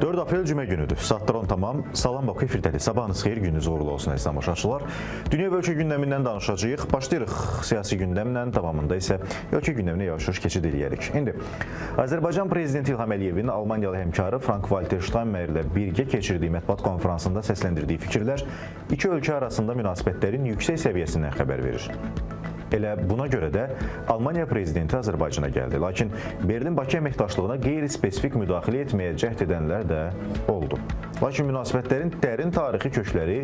4 aprel cümə günüdür. Saatlar 10 tamam. Salam Bakı efirdədir. Sabahınız xeyir, gününüz uğurlu olsun əziz tamaşaçılar. Dünya və ölkə gündəmindən danışacağıq. Başlayırıq siyasi gündəmlə, davamında isə ölkə gündəminə yavaş-yavaş keçid edərik. İndi Azərbaycan prezidenti İlham Əliyevin Almaniyalı həmkarı Frank-Walter Steinmeierlə birgə keçirdiyi mətbuat konferansında səsləndirdiyi fikirlər iki ölkə arasında münasibətlərin yüksək səviyyəsindən xəbər verir. Elə buna görə də Almaniya prezidenti Azərbaycana gəldi. Lakin Berlin-Bakı əməkdaşlığına qeyri-spesifik müdaxilə etməyə cəhd edənlər də oldu. Lakin münasibətlərin dərin tarixi kökləri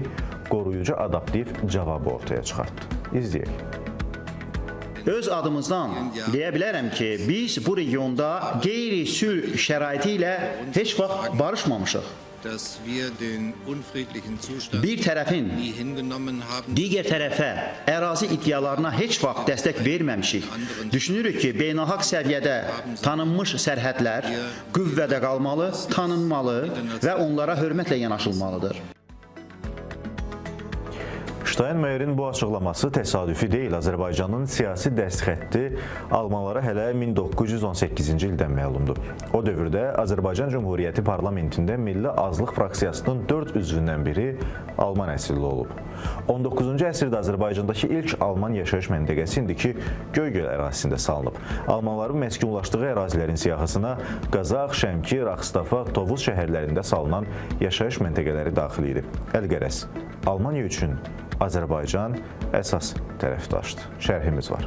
qoruyucu adaptiv cavabı ortaya çıxartdı. İzləyək. Öz adımızdan deyə bilərəm ki, biz bu regionda qeyri-sülh şəraiti ilə heç vaxt barışmamışıq. Bir tərəfin digər tərəfə ərazi iddialarına heç vaxt dəstək verməmişik. Düşünürük ki, beynəlxalq səviyyədə tanınmış sərhədlər qüvvədə qalmalı, tanınmalı və onlara hörmətlə yanaşılmalıdır. Steinmeierin bu açıqlaması təsadüfi deyil. Azərbaycanın siyasi dəstxətti almanlara hələ 1918-ci ildən məlumdur. O dövrdə Azərbaycan Cümhuriyyəti parlamentində Milli Azlıq fraksiyasının 4 üzvündən biri Alman əsilli olub. 19-cu əsrdə Azərbaycandakı ilk Alman yaşayış məntəqəsi indiki Göygöl ərazisində salınıb. Almanların məskunlaşdığı ərazilərin siyahısına Qazax, Şəmkir, Ağstafa, Tovuz şəhərlərində salınan yaşayış məntəqələri daxil idi. Əlqərəz, Almaniya üçün Azərbaycan əsas tərəfdaşdır. Şərhimiz var.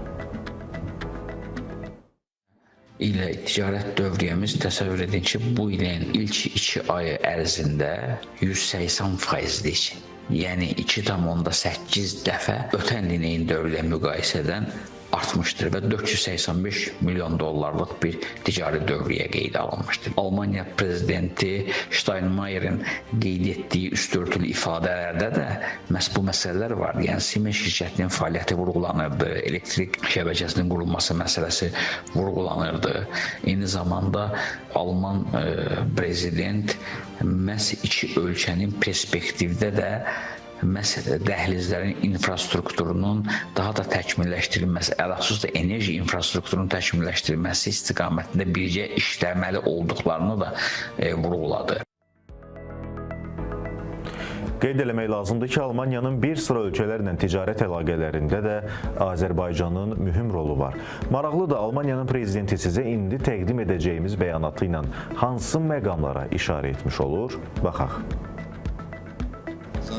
ilə ticarət dövriyyəmiz təsəvvür edin ki, bu ilin ilk 2 ayı ərzində 180%. Yəni 2,8 dəfə ötən ilin dövriyyə müqayisədən artmışdır və 485 milyon dollarlıq bir ticari dövriyyə qeydə alınmışdır. Almaniya prezidenti Steinmeierin qeyd etdiyi üstörtülü ifadələrdə də məhz bu məsələlər var. Yəni Siemens şirkətinin fəaliyyəti vurğulanırdı, elektrik şəbəkəsinin qurulması məsələsi vurğulanırdı. Eyni zamanda Alman prezident məhz iki ölkənin perspektivdə də dəhlizlərin infrastrukturunun daha da təkmilləşdirilməsi, əlxüsus da enerji infrastrukturunun təkmilləşdirilməsi istiqamətində birgə işləməli olduqlarını da vurğuladı. Qeyd eləmək lazımdır ki, Almaniyanın bir sıra ölkələrlə ticarət əlaqələrində də Azərbaycanın mühüm rolu var. Maraqlıdır, Almaniyanın prezidenti sizə indi təqdim edəcəyimiz bəyanatı ilə hansı məqamlara işarə etmiş olur? Baxaq.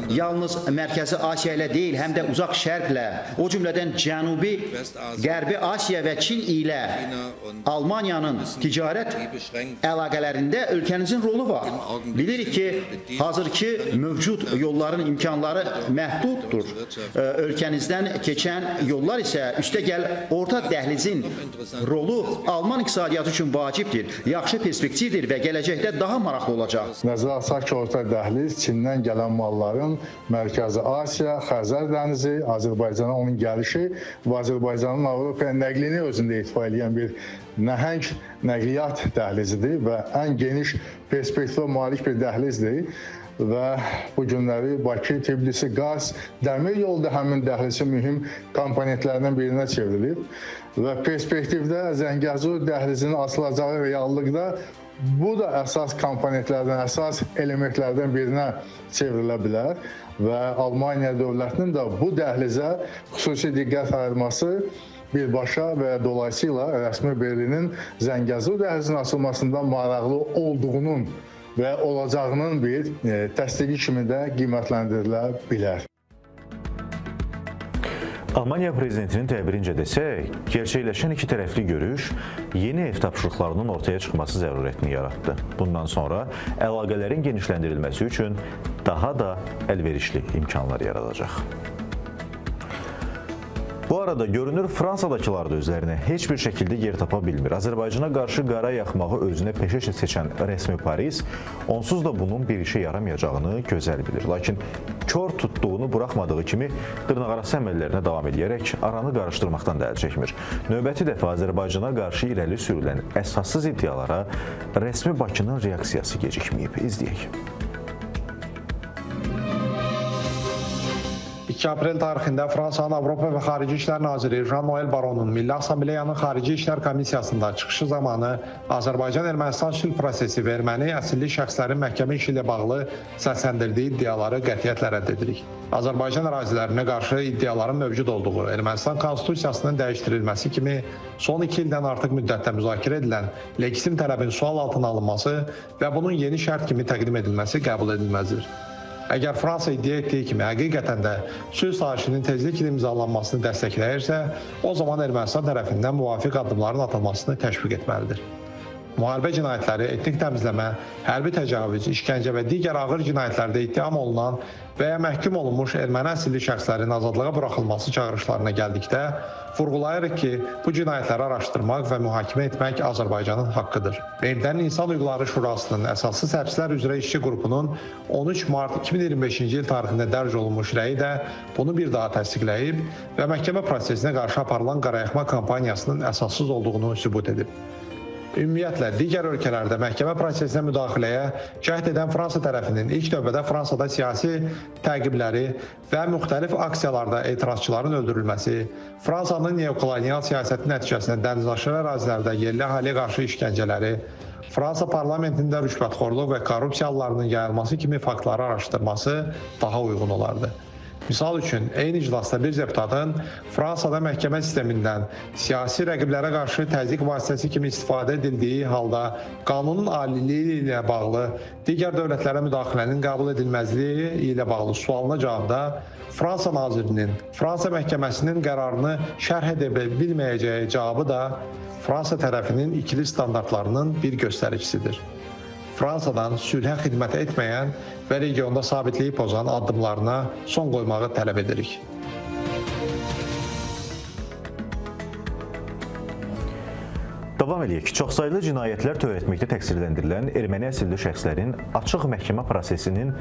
Yalnız Mərkəzi Asiya ilə deyil, həm də Uzaq Şərqlə, o cümlədən Cənubi, Qərbi Asiya və Çin ilə Almaniyanın ticarət əlaqələrində ölkənizin rolu var. Bilirik ki, hazırki mövcud yolların imkanları məhduddur. Ölkənizdən keçən yollar isə üstəgəl orta dəhlizin rolu Alman iqtisadiyyatı üçün vacibdir, yaxşı perspektivdir və gələcəkdə daha maraqlı olacaq. Nəzərə alsaq ki, orta dəhliz Çindən gələn malların Mərkəzi Asiya, Xəzər dənizi, Azərbaycana onun gəlişi və Azərbaycanın Avropaya nəqlini özündə etibar edən bir nəhəng nəqliyyat dəhlizidir və ən geniş perspektivə malik bir dəhlizdir. Və bu günləri Bakı, Tbilisi, Qars, dəmir yolu da həmin dəhlizin mühüm komponentlərindən birinə çevrilib və perspektivdə Zəngəzur dəhlizinin açılacağı reallıqda bu da əsas komponentlərdən, əsas elementlərdən birinə çevrilə bilər və Almaniya dövlətinin də bu dəhlizə xüsusi diqqət ayırması birbaşa və dolayısıyla rəsmi Berlinin Zəngəzur dəhlizinin açılmasında maraqlı olduğunun və olacağının bir təsdiqi kimi də qiymətləndirilə bilər. Almaniya prezidentinin təbirincə desək, gerçəkləşən iki tərəfli görüş yeni ev tapşırıqlarının ortaya çıxması zərurətini yaratdı. Bundan sonra əlaqələrin genişləndirilməsi üçün daha da əlverişli imkanlar yaradacaq. Bu arada görünür Fransadakılar da özlərinə heç bir şəkildə yer tapa bilmir. Azərbaycana qarşı qara yaxmağı özünə peşə seçən rəsmi Paris onsuz da bunun bir işə yaramayacağını gözəl bilir. Lakin kör tutduğunu buraxmadığı kimi dırnaqarası əməllərinə davam edərək aranı qarışdırmaqdan da əl çəkmir. Növbəti dəfə Azərbaycana qarşı irəli sürülən əsassız iddialara rəsmi Bakının reaksiyası gecikməyib. İzləyək. 2 aprel tarixində Fransanın Avropa və Xarici İşlər Naziri Jean-Noël Baronun Milli Assambleyanın Xarici İşlər Komissiyasında çıxışı zamanı Azərbaycan-Ermənistan sülh prosesi və erməni əsilli şəxslərin məhkəmə işi ilə bağlı səsləndirdiyi iddiaları qətiyyətlə rədd edirik. Azərbaycan ərazilərinə qarşı iddiaların mövcud olduğu, Ermənistan konstitusiyasının dəyişdirilməsi kimi son 2 ildən artıq müddətdə müzakirə edilən legitim tələbin sual altına alınması və bunun yeni şərt kimi təqdim edilməsi qəbul edilməzdir. Əgər Fransa iddia etdiyi kimi həqiqətən də sülh sazişinin tezliklə imzalanmasını dəstəkləyirsə, o zaman Ermənistan tərəfindən müvafiq addımların atılmasını təşviq etməlidir. Müharibə cinayətləri, etnik təmizləmə, hərbi təcavüz, işgəncə və digər ağır cinayətlərdə ittiham olunan və ya məhkum olunmuş erməni əsilli şəxslərin azadlığa buraxılması çağırışlarına gəldikdə, vurğulayırıq ki, bu cinayətləri araşdırmaq və mühakimə etmək Azərbaycanın haqqıdır. BMT-nin İnsan Hüquqları Şurasının əsassız həbslər üzrə işçi qrupunun 13 mart 2025-ci il tarixində dərc olunmuş rəyi də bunu bir daha təsdiqləyib və məhkəmə prosesinə qarşı aparılan qarayaxma kampaniyasının əsassız olduğunu sübut edib. Ümumiyyətlə, digər ölkələrdə məhkəmə prosesinə müdaxiləyə cəhd edən Fransa tərəfinin ilk növbədə Fransada siyasi təqibləri və müxtəlif aksiyalarda etirazçıların öldürülməsi, Fransanın neokolonial siyasəti nəticəsində dənizaşırı ərazilərdə yerli əhaliyə qarşı işgəncələri, Fransa parlamentində rüşvətxorluq və korrupsiya hallarının yayılması kimi faktları araşdırması daha uyğun olardı. Misal üçün, eyni iclasda bir deputatın Fransada məhkəmə sistemindən siyasi rəqiblərə qarşı təzyiq vasitəsi kimi istifadə edildiyi halda qanunun aliliyi ilə bağlı digər dövlətlərə müdaxilənin qəbul edilməzliyi ilə bağlı sualına cavabda Fransa nazirinin Fransa məhkəməsinin qərarını şərh edə bilməyəcəyi cavabı da Fransa tərəfinin ikili standartlarının bir göstəricisidir. Fransadan sülhə xidmət etməyən və regionda sabitliyi pozan addımlarına son qoymağı tələb edirik. Davam eləyək ki, çoxsaylı cinayətlər törətməkdə təqsirləndirilən erməni əsilli şəxslərin açıq məhkəmə prosesinin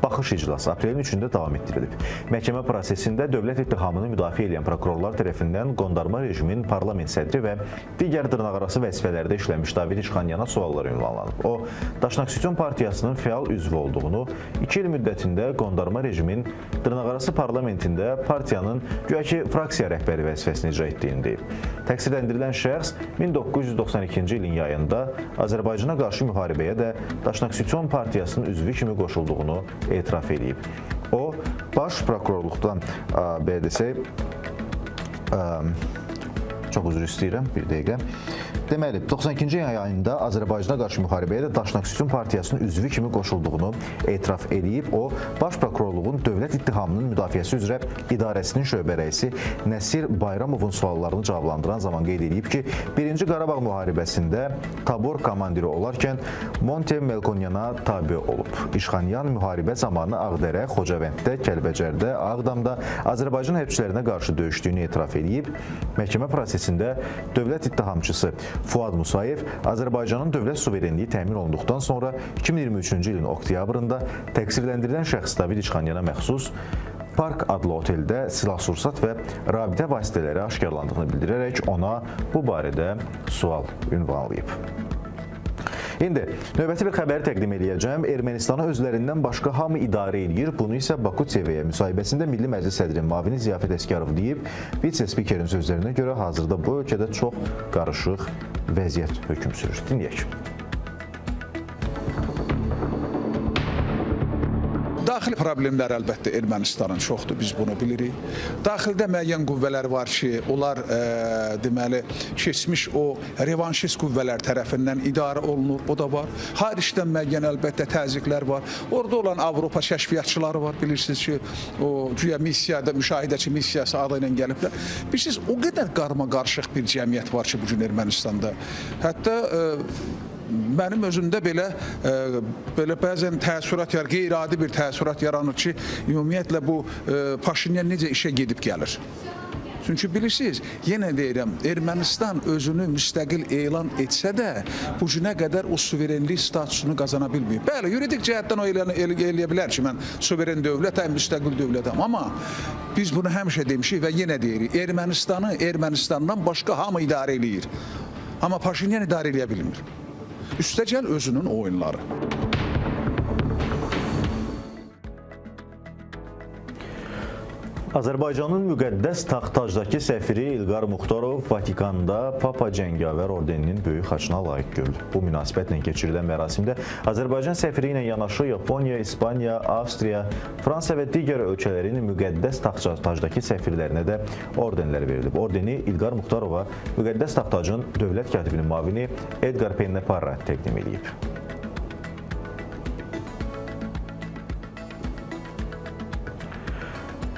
baxış iclası aprelin 3-də davam etdirilib. Məhkəmə prosesində dövlət ittihamını müdafiə edən prokurorlar tərəfindən qondarma rejimin parlament sədri və digər dırnaqarası vəzifələrdə işləmiş David İşxanyana suallar ünvanlanıb. O, Daşnaksution partiyasının fəal üzvü olduğunu, 2 il müddətində qondarma rejimin dırnaqarası parlamentində partiyanın güya ki, fraksiya rəhbəri vəzifəsini icra etdiyini deyib. Təqsirləndirilən şəxs 1992-ci ilin yayında Azərbaycana qarşı müharibəyə də Daşnaksution partiyasının üzvü kimi qoşulduğunu etiraf edib. O, baş prokurorluqdan, belə desək, çox üzr istəyirəm, bir dəqiqə. Deməli, 92-ci ayında Azərbaycana qarşı müharibəyə də Daşnaksution partiyasının üzvü kimi qoşulduğunu etiraf edib. O, baş prokurorluğun dövlət ittihamının müdafiəsi üzrə idarəsinin şöbə rəisi Nəsir Bayramovun suallarını cavablandıran zaman qeyd edib ki, 1-ci Qarabağ müharibəsində tabor komandiri olarkən Monte Melkonyana tabi olub. İşxanyan müharibə zamanı Ağdərə, Xocavənddə, Kəlbəcərdə, Ağdamda Azərbaycan hərbçilərinə qarşı döyüşdüyünü etiraf edib. Məhkəmə prosesində dövlət ittihamçısı Fuad Musayev Azərbaycanın dövlət suverenliyi təmin olunduqdan sonra 2023-cü ilin oktyabrında təqsirləndirilən şəxs David İşxanyana məxsus Park adlı oteldə silah-sursat və rabitə vasitələri aşkarlandığını bildirərək ona bu barədə sual ünvanlayıb. İndi növbəti bir xəbəri təqdim edəcəm. Ermənistanı özlərindən başqa hamı idarə edir. Bunu isə Baku TV-yə müsahibəsində Milli Məclis sədri Mavini Ziyafət Əsgərov deyib. Vitse-spikerin sözlərinə görə hazırda bu ölkədə çox qarışıq vəziyyət hökm sürür. Dinləyək. Daxili problemlər əlbəttə Ermənistanın çoxdur, biz bunu bilirik. Daxildə müəyyən qüvvələr var ki, onlar deməli keçmiş o revanşist qüvvələr tərəfindən idarə olunur, o da var. Xaricdən müəyyən əlbəttə təzyiqlər var. Orada olan Avropa kəşfiyyatçıları var, bilirsiniz ki, o güya missiyada, müşahidəçi missiyası adı ilə gəliblər. Bilirsiniz, o qədər qarma-qarışıq bir cəmiyyət var ki, bugün Ermənistanda. Hətta mənim özümdə belə bəzən təəssürat qeyri-adi bir təəssürat yaranır ki, ümumiyyətlə bu Paşinyan necə işə gedib gəlir. Çünki bilirsiniz, yenə deyirəm, Ermənistan özünü müstəqil elan etsə də, bu günə qədər o suverenlik statusunu qazana bilməyib. Bəli, yuridik cəhətdən o eləyə bilər ki, mən suveren dövlətəm, müstəqil dövlətəm. Amma biz bunu həmişə demişik və yenə deyirik, Ermənistanı Ermənistandan başqa hamı idarə eləyir. Amma Paşinyan idarə eləyə bilmir. Üstəgəl özünün oyunları. Azərbaycanın müqəddəs taxtajdakı səfiri İlqar Muxtarov Vatikanda Papa Cəngavər ordeninin böyük xaçına layiq görülüb. Bu münasibətlə keçirilən mərasimdə Azərbaycan səfiri ilə yanaşı Yaponiya, İspaniya, Avstriya, Fransa və digər ölkələrin müqəddəs taxtajdakı səfirlərinə də ordenlər verilib. Ordeni İlqar Muxtarova müqəddəs taxtajın dövlət katibinin müavini Edgar Penneparra təqdim edib.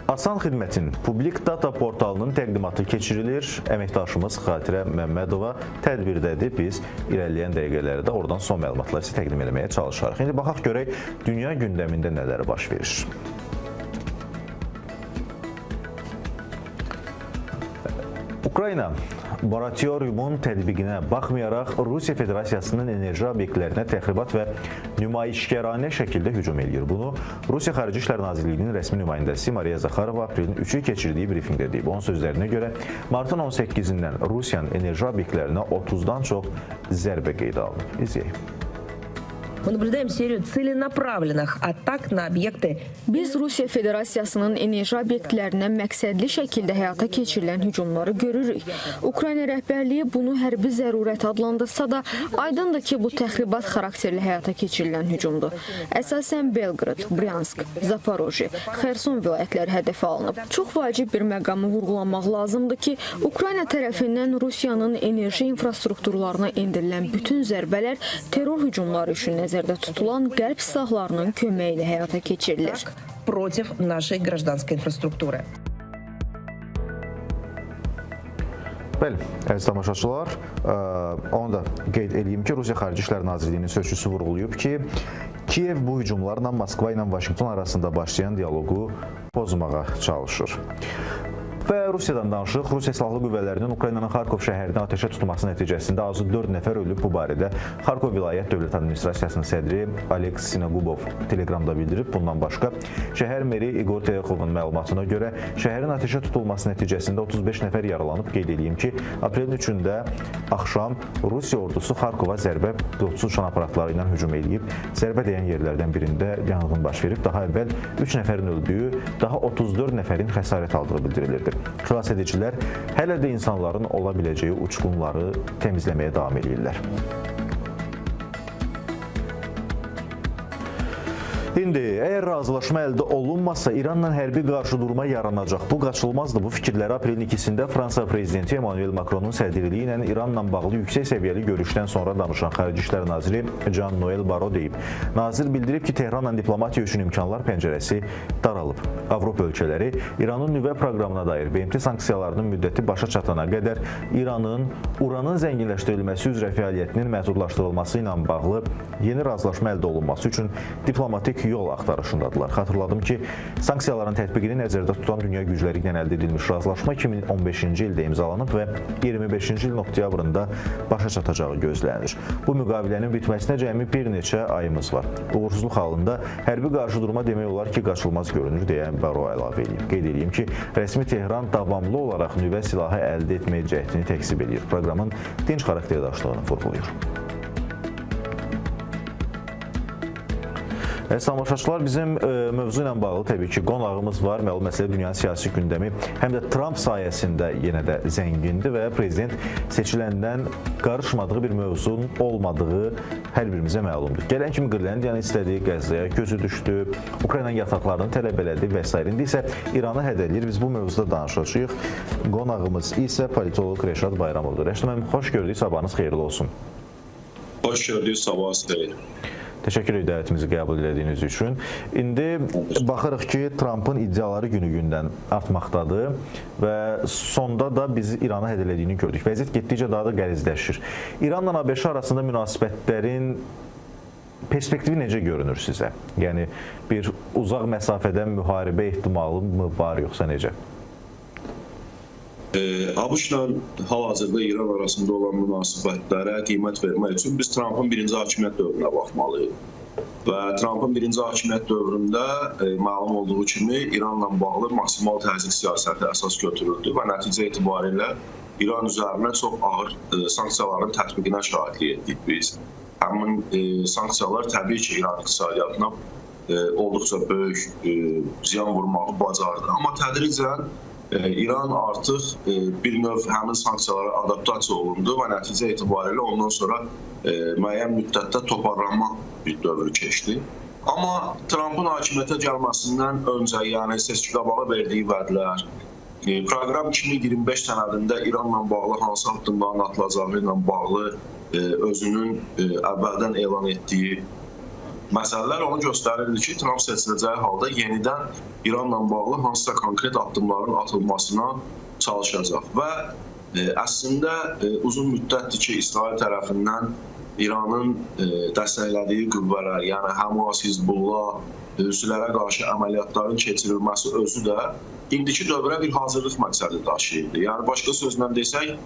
Asan Xidmətin publik data portalının təqdimatı keçirilir. Əməkdaşımız Xatirə Məmmədova tədbirdədir. Biz irəliləyən dəqiqələrdə oradan son məlumatları sizə təqdim etməyə çalışarıq. İndi baxaq görək dünya gündəmində nələr baş verir. Ukrayna moratoriumun tətbiqinə baxmayaraq Rusiya Federasiyasının enerji obyektlərinə təxribat və nümayişkaranə şəkildə hücum edir. Bunu Rusiya Xarici İşlər Nazirliyinin rəsmi nümayəndəsi Mariya Zakharova aprelin 3-ü keçirdiyi brifinqdə deyib. Onun sözlərinə görə martın 18-dən Rusiyanın enerji obyektlərinə 30-dan çox zərbə qeydə alınıb. İzləyək. Мы наблюдаем серию целенаправленных атак на объекты. Biz Rusiya Federasiyasının enerji obyektlərinə məqsədli şəkildə həyata keçirilən hücumları görürük. Ukrayna rəhbərliyi bunu hərbi zərurət adlandırsa da, aydındır ki, bu təxribat xarakterli həyata keçirilən hücumdur. Əsasən Belqrad, Bryansk, Zaporojye, Xerson vilayətləri hədəfə alınıb. Çox vacib bir məqamı vurğulamaq lazımdır ki, Ukrayna tərəfindən Rusiyanın enerji infrastrukturlarına endirilən bütün zərbələr terror hücumları üçün nəzərdə tutulan qərb silahlarının köməyi ilə həyata keçirilir. Против нашей гражданской инфраструктуры. Bəli, əziz tamaşaçılar, onu da qeyd edeyim ki, Rusiya Xarici İşlər Nazirliyinin sözçüsü vurğulayıb ki, Kiyev bu hücumlarla Moskva ilə Vaşinqton arasında başlayan dialoqu pozmağa çalışır. Və Rusiyadan danışıq. Rusiya Silahlı Qüvvələrinin Ukraynanın Xarkov şəhərini atəşə tutması nəticəsində azı 4 nəfər ölüb. Bu barədə Xarkov Vilayət Dövlət Administrasiyasının sədri Aleks Sinagubov Telegramda bildirib. Bundan başqa, şəhər meri Igor Terexovun məlumatına görə şəhərin atəşə tutulması nəticəsində 35 nəfər yaralanıb. Qeyd edeyim ki, aprelin 3-də axşam Rusiya ordusu Xarkova zərbə pilotsuz uçan aparatları ilə hücum edib. Zərbə dəyən yerlərdən birində yanğın baş verib. Daha əvvəl 3 nəfərin öldüyü, daha 34 nəfərin xəsarət aldığı bildirilirdi. Xilas edicilər hələ də insanların ola biləcəyi uçqunları təmizləməyə davam edirlər. İndi, əgər razılaşma əldə olunmazsa, İranla hərbi qarşıdurma yaranacaq. Bu qaçılmazdır. Bu fikirləri aprelin 2-sində Fransa prezidenti Emmanuel Macronun sədrliyi ilə İranla bağlı yüksək səviyyəli görüşdən sonra danışan Xarici İşlər naziri Jean-Noël Barrot deyib. Nazir bildirib ki, Tehranla diplomatiya üçün imkanlar pəncərəsi daralıb. Avropa ölkələri İranın nüvə proqramına dair BMT sanksiyalarının müddəti başa çatana qədər İranın uranın zənginləşdirilməsi üzrə fəaliyyətinin məhdudlaşdırılması ilə bağlı yeni razılaşma əldə olunması üçün diplomatik yol axtarışındadılar. Xatırladım ki, sanksiyaların tətbiqini nəzərdə tutan dünya gücləri ilə əldə edilmiş razılaşma 2015-ci ildə imzalanıb və 25-ci ilin oktyabrında başa çatacağı gözlənilir. Bu müqavilənin bitməsinə cəmi bir neçə ayımız var. Uğursuzluq halında hərbi qarşıdurma demək olar ki, qaçılmaz görünür deyə Baro əlavə edib. Qeyd edeyim ki, rəsmi Tehran davamlı olaraq nüvə silahı əldə etməyə cəhdini təksib edir. Proqramın dinc xarakterdaşlığını vurğulayır. Tamaşaçılar, bizim mövzu ilə bağlı təbii ki, qonağımız var. Məlum məsələ dünyanın siyasi gündəmi həm də Trump sayəsində yenə də zəngindir və prezident seçiləndən qarışmadığı bir mövzunun olmadığı hər birimizə məlumdur. Gələn kimi Qırləndiyanı istədi, Qəzzaya gözü düşdü, Ukrayna yataqlarını tələb elədi və s. İndi isə İranı hədələyir. Biz bu mövzuda danışacağıq. Qonağımız isə politoloq Rəşad Bayramovdur. Rəşad müəllim, xoş gördük, sabahınız xeyirli olsun. Xoş gördük, sabahınız xeyir. Təşəkkür edək dəvətimizi qəbul etdiyiniz üçün. İndi baxırıq ki, Trumpın iddiaları günü-gündən artmaqdadır və sonda da bizi İrana hədələdiyini gördük. Vəziyyət getdikcə daha da qəlizləşir. İranla ABŞ arasında münasibətlərin perspektivi necə görünür sizə? Yəni, bir uzaq məsafədən müharibə ehtimalı mı var, yoxsa necə? ABŞ-la hal-hazırda İran arasında olan münasibətlərə qiymət vermək üçün biz Trumpın birinci hakimiyyət dövrünə baxmalıyıq. Və Trumpın birinci hakimiyyət dövründə məlum olduğu kimi İranla bağlı maksimal təzyiq siyasəti əsas götürüldü və nəticə etibarilə İran üzərinə çox ağır sanksiyaların tətbiqinə şahidlik etdik biz. Həmin sanksiyalar təbii ki, İran iqtisadiyyatına olduqca böyük ziyan vurmağı bacardı. Amma tədricən İran artıq bir növ həmin sanksiyalara adaptasiya olundu və nəticə etibarilə ondan sonra müəyyən müddətdə toparlanma bir dövr keçdi. Amma Trump'ın hakimiyyətə gəlməsindən öncə, yəni seçkiqabağı verdiyi vədlər, proqram 2025 sənədində İranla bağlı hansı addımların atılacağı ilə bağlı özünün əvvəldən elan etdiyi məsələlər onu göstərirdi ki, Trump seçiləcəyi halda yenidən İranla bağlı hansısa konkret addımların atılmasına çalışacaq. Və əslində uzun müddətdir ki, İsrail tərəfindən İranın dəstəklədiyi qüvvələr, yəni Həmas, Hizbullah, Hüsilərə qarşı əməliyyatların keçirilməsi özü də indiki dövrə bir hazırlıq məqsədi daşıyırdı. Yəni başqa sözlə desək,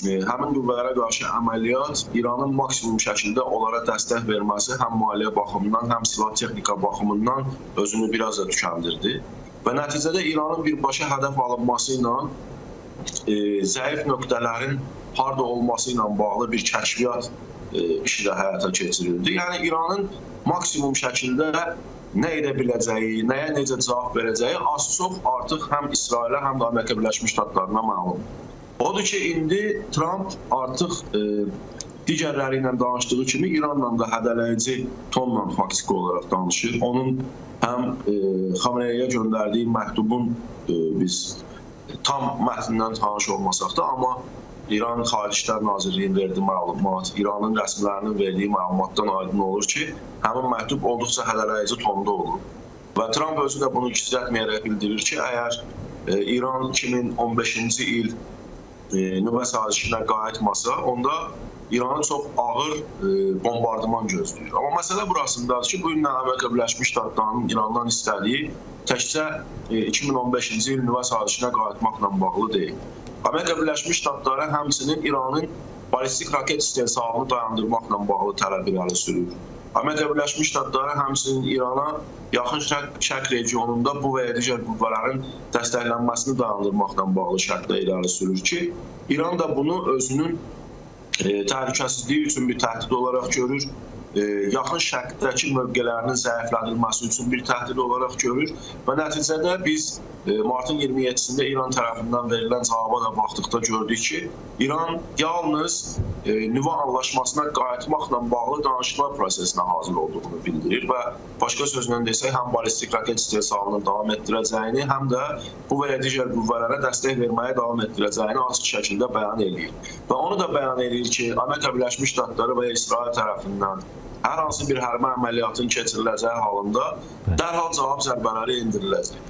həmin qüvvələrə qarşı əməliyyat İranın maksimum şəkildə onlara dəstək verməsi həm maliyyə baxımından, həm silah texnika baxımından özünü biraz da tükəndirdi. Və nəticədə İranın birbaşa hədəf alınması ilə zəif nöqtələrin harda olması ilə bağlı bir kəşfiyyat işi də həyata keçirildi. Yəni İranın maksimum şəkildə nə edə biləcəyi, nəyə necə cavab verəcəyi az-çox artıq həm İsrailə, həm də Amerika Birləşmiş Ştatlarına məlum. Odur ki, indi Trump artıq digərləri ilə danışdığı kimi İranla da hədələyici tonla faktiki olaraq danışır. Onun həm Xameneiyə göndərdiyi məktubun biz tam mətnindən tanış olmasaq da, amma İran Xarici İşlər Nazirliyinin verdiyi məlumat, İranın rəsmilərinin verdiyi məlumatdan aydın olur ki, həmin məktub olduqca hədələyici tonda olur. Və Trump özü də bunu gizlətməyərək bildirir ki, əgər İran 2015-ci il nüvə sazişinə qayıtmasa, onda İranı çox ağır bombardıman gözləyir. Amma məsələ burasındadır ki, bu gün Amerika Birləşmiş Ştatlarının İrandan istədiyi təkcə 2015-ci il nüvə sazişinə qayıtmaqla bağlı deyil. Amerika Birləşmiş Ştatları həmçinin İranın balistik raket istehsalını dayandırmaqla bağlı tələb irəli sürür. Amerika Birləşmiş Ştatları həmçinin İrana yaxın şərq regionunda bu və ya digər qüvvələrin dəstəklənməsini dayandırmaqla bağlı şərtlər irəli sürür ki, İran da bunu özünün təhlükəsizliyi üçün bir təhdid olaraq görür, yaxın şərqdəki mövqelərinin zəiflədilməsi üçün bir təhdid olaraq görür və nəticədə biz martın 27-sində İran tərəfindən verilən cavaba da baxdıqda gördük ki, İran yalnız nüvə anlaşmasına qayıtmaqla bağlı danışıqlar prosesinə hazır olduğunu bildirir və başqa sözlə desək, həm balistik raket istehsalını davam etdirəcəyini, həm də bu və ya digər qüvvələrə dəstək verməyə davam etdirəcəyini açıq şəkildə bəyan edir. Və onu da bəyan edir ki, Amerika Birləşmiş Ştatları və ya İsrail tərəfindən hər hansı bir hərbi əməliyyatın keçiriləcəyi halında dərhal cavab zərbələri endiriləcək.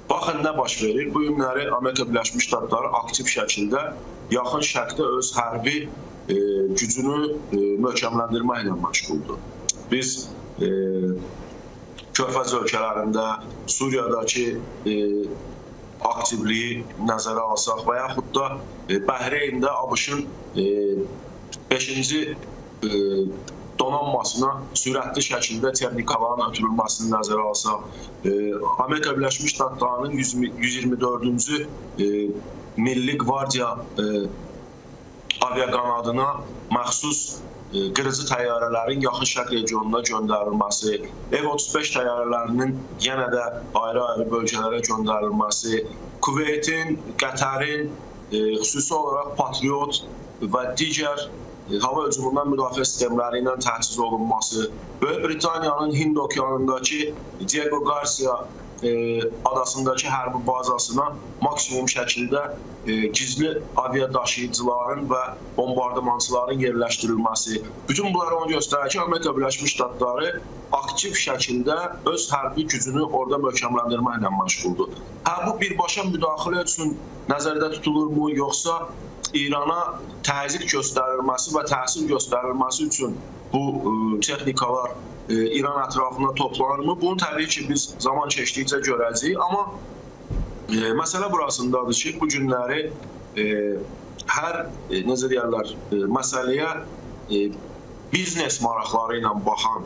Baxın, nə baş verir? Bu günləri Amerika Birləşmiş Ştatları aktiv şəkildə yaxın şərqdə öz hərbi gücünü möhkəmləndirməklə məşğuldur. Biz Körfəz ölkələrində, Suriyadakı aktivliyi nəzərə alsaq və yaxud da Bəhreyndə ABŞ-ın 5-ci donanmasına sürətli şəkildə texnikaların ötürülməsini nəzərə alsaq, Amerika Birləşmiş Ştatlarının 124-cü Milli Qvardiya aviaqanadına məxsus qırıcı təyyarələrin yaxın şərq regionuna göndərilməsi, F-35 təyyarələrinin yenə də ayrı-ayrı bölgələrə göndərilməsi, Kuveytin, Qətərin, xüsusi olaraq Patriot və digər hava hücumundan müdafiə sistemləri ilə təchiz olunması, Böyük Britaniyanın Hind okeanındakı Diego Garcia adasındakı hərbi bazasına maksimum şəkildə gizli aviadaşıyıcıların və bombardımançıların yerləşdirilməsi. Bütün bunlar onu göstərir ki, Amerika Birləşmiş Ştatları aktiv şəkildə öz hərbi gücünü orada möhkəmləndirməklə məşğuldur. Bu birbaşa müdaxilə üçün nəzərdə tutulurmu, yoxsa İrana təzyiq göstərilməsi və təsir göstərilməsi üçün bu texnikalar İran ətrafına toplanırmı? Bunu təbii ki, biz zaman keçdikcə görəcəyik. Amma məsələ burasındadır ki, bu günləri hər, necə deyərlər, məsələyə biznes maraqları ilə baxan,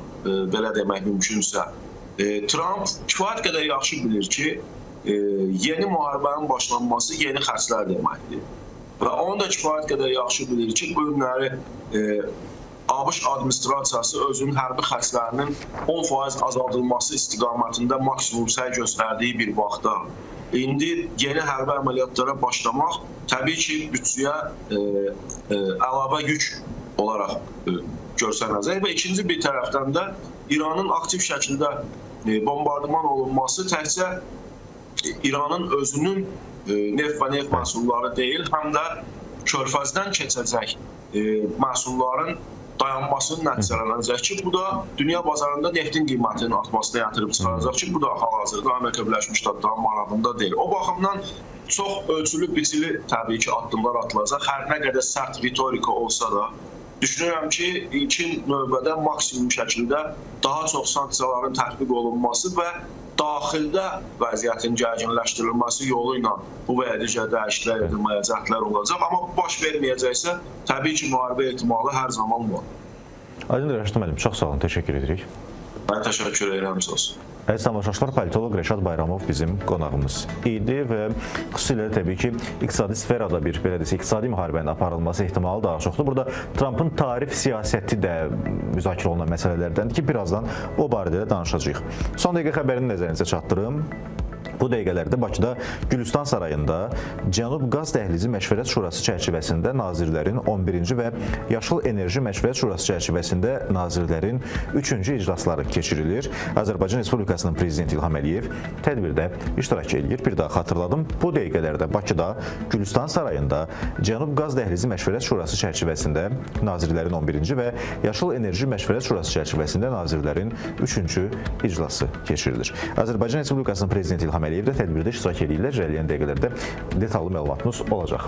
belə demək mümkünsə, Trump kifayət qədər yaxşı bilir ki, yeni müharibənin başlanması yeni xərclər deməkdir. Və onu da kifayət qədər yaxşı bilir ki, bu günləri ABŞ administrasiyası özünün hərbi xərclərinin 10% azaldılması istiqamətində maksimum səy göstərdiyi bir vaxtda indi yeni hərbi əməliyyatlara başlamaq təbii ki, bütçəyə əlavə yük olaraq görsənəcək və ikinci bir tərəfdən də İranın aktiv şəkildə bombardıman olunması təkcə İranın özünün neft və neft məhsulları deyil, həm də Körfəzdən keçəcək məhsulların dayanmasının nəticələnəcək ki, bu da dünya bazarında neftin qiymətinin artmasına yatırıb çıxaracaq ki, bu da hal-hazırda Amerika Birləşmiş Ştatlarının marağında deyil. O baxımdan çox ölçülü, biçili təbii ki, addımlar atılacaq. Hər nə qədər sərt ritorika olsa da, düşünürəm ki, ilkin növbədə maksimum şəkildə daha çox sanksiyaların tətbiq olunması və daxildə vəziyyətin gərginləşdirilməsi yolu ilə bu və ya digər dəyişikliklər edilməyə cəhdlər olacaq. Amma bu baş verməyəcəksə, təbii ki, müharibə ehtimalı hər zaman var. Aydındır Rəşad müəllim, çox sağ olun, təşəkkür edirik. Mən təşəkkür edirəm, sağ olsun. Əziz tamaşaçılar, politoloq Rəşad Bayramov bizim qonağımız idi və xüsusilə təbii ki, iqtisadi sferada bir, belə desə, iqtisadi müharibənin aparılması ehtimalı daha çoxdur. Burada Trumpın tarif siyasəti də müzakirə olunan məsələlərdəndir ki, birazdan o barədə də danışacağıq. Son dəqiqə xəbərini nəzərinizə çatdırım. Bu dəqiqələrdə Bakıda Gülüstan Sarayında Cənub Qaz Dəhlizi Məşvərət Şurası çərçivəsində nazirlərin 11-ci və Yaşıl Enerji Məşvərət Şurası çərçivəsində nazirlərin 3-cü iclasları keçirilir. Azərbaycan Respublikasının Prezidenti İlham Əliyev tədbirdə iştirak edir. Bir daha xatırladım, bu dəqiqələrdə Bakıda Gülüstan Sarayında Cənub Qaz Dəhlizi Məşvərət Şurası çərçivəsində nazirlərin 11-ci və Yaşıl Enerji Məşvərət Şurası çərçivəsində nazirlərin 3-cü iclası keçirilir. Azərbaycan Respublikasının Prezidenti İlham Əliyev də tədbirdə iştirak edirlər. Gələn dəqiqələrdə detallı məlumatınız olacaq.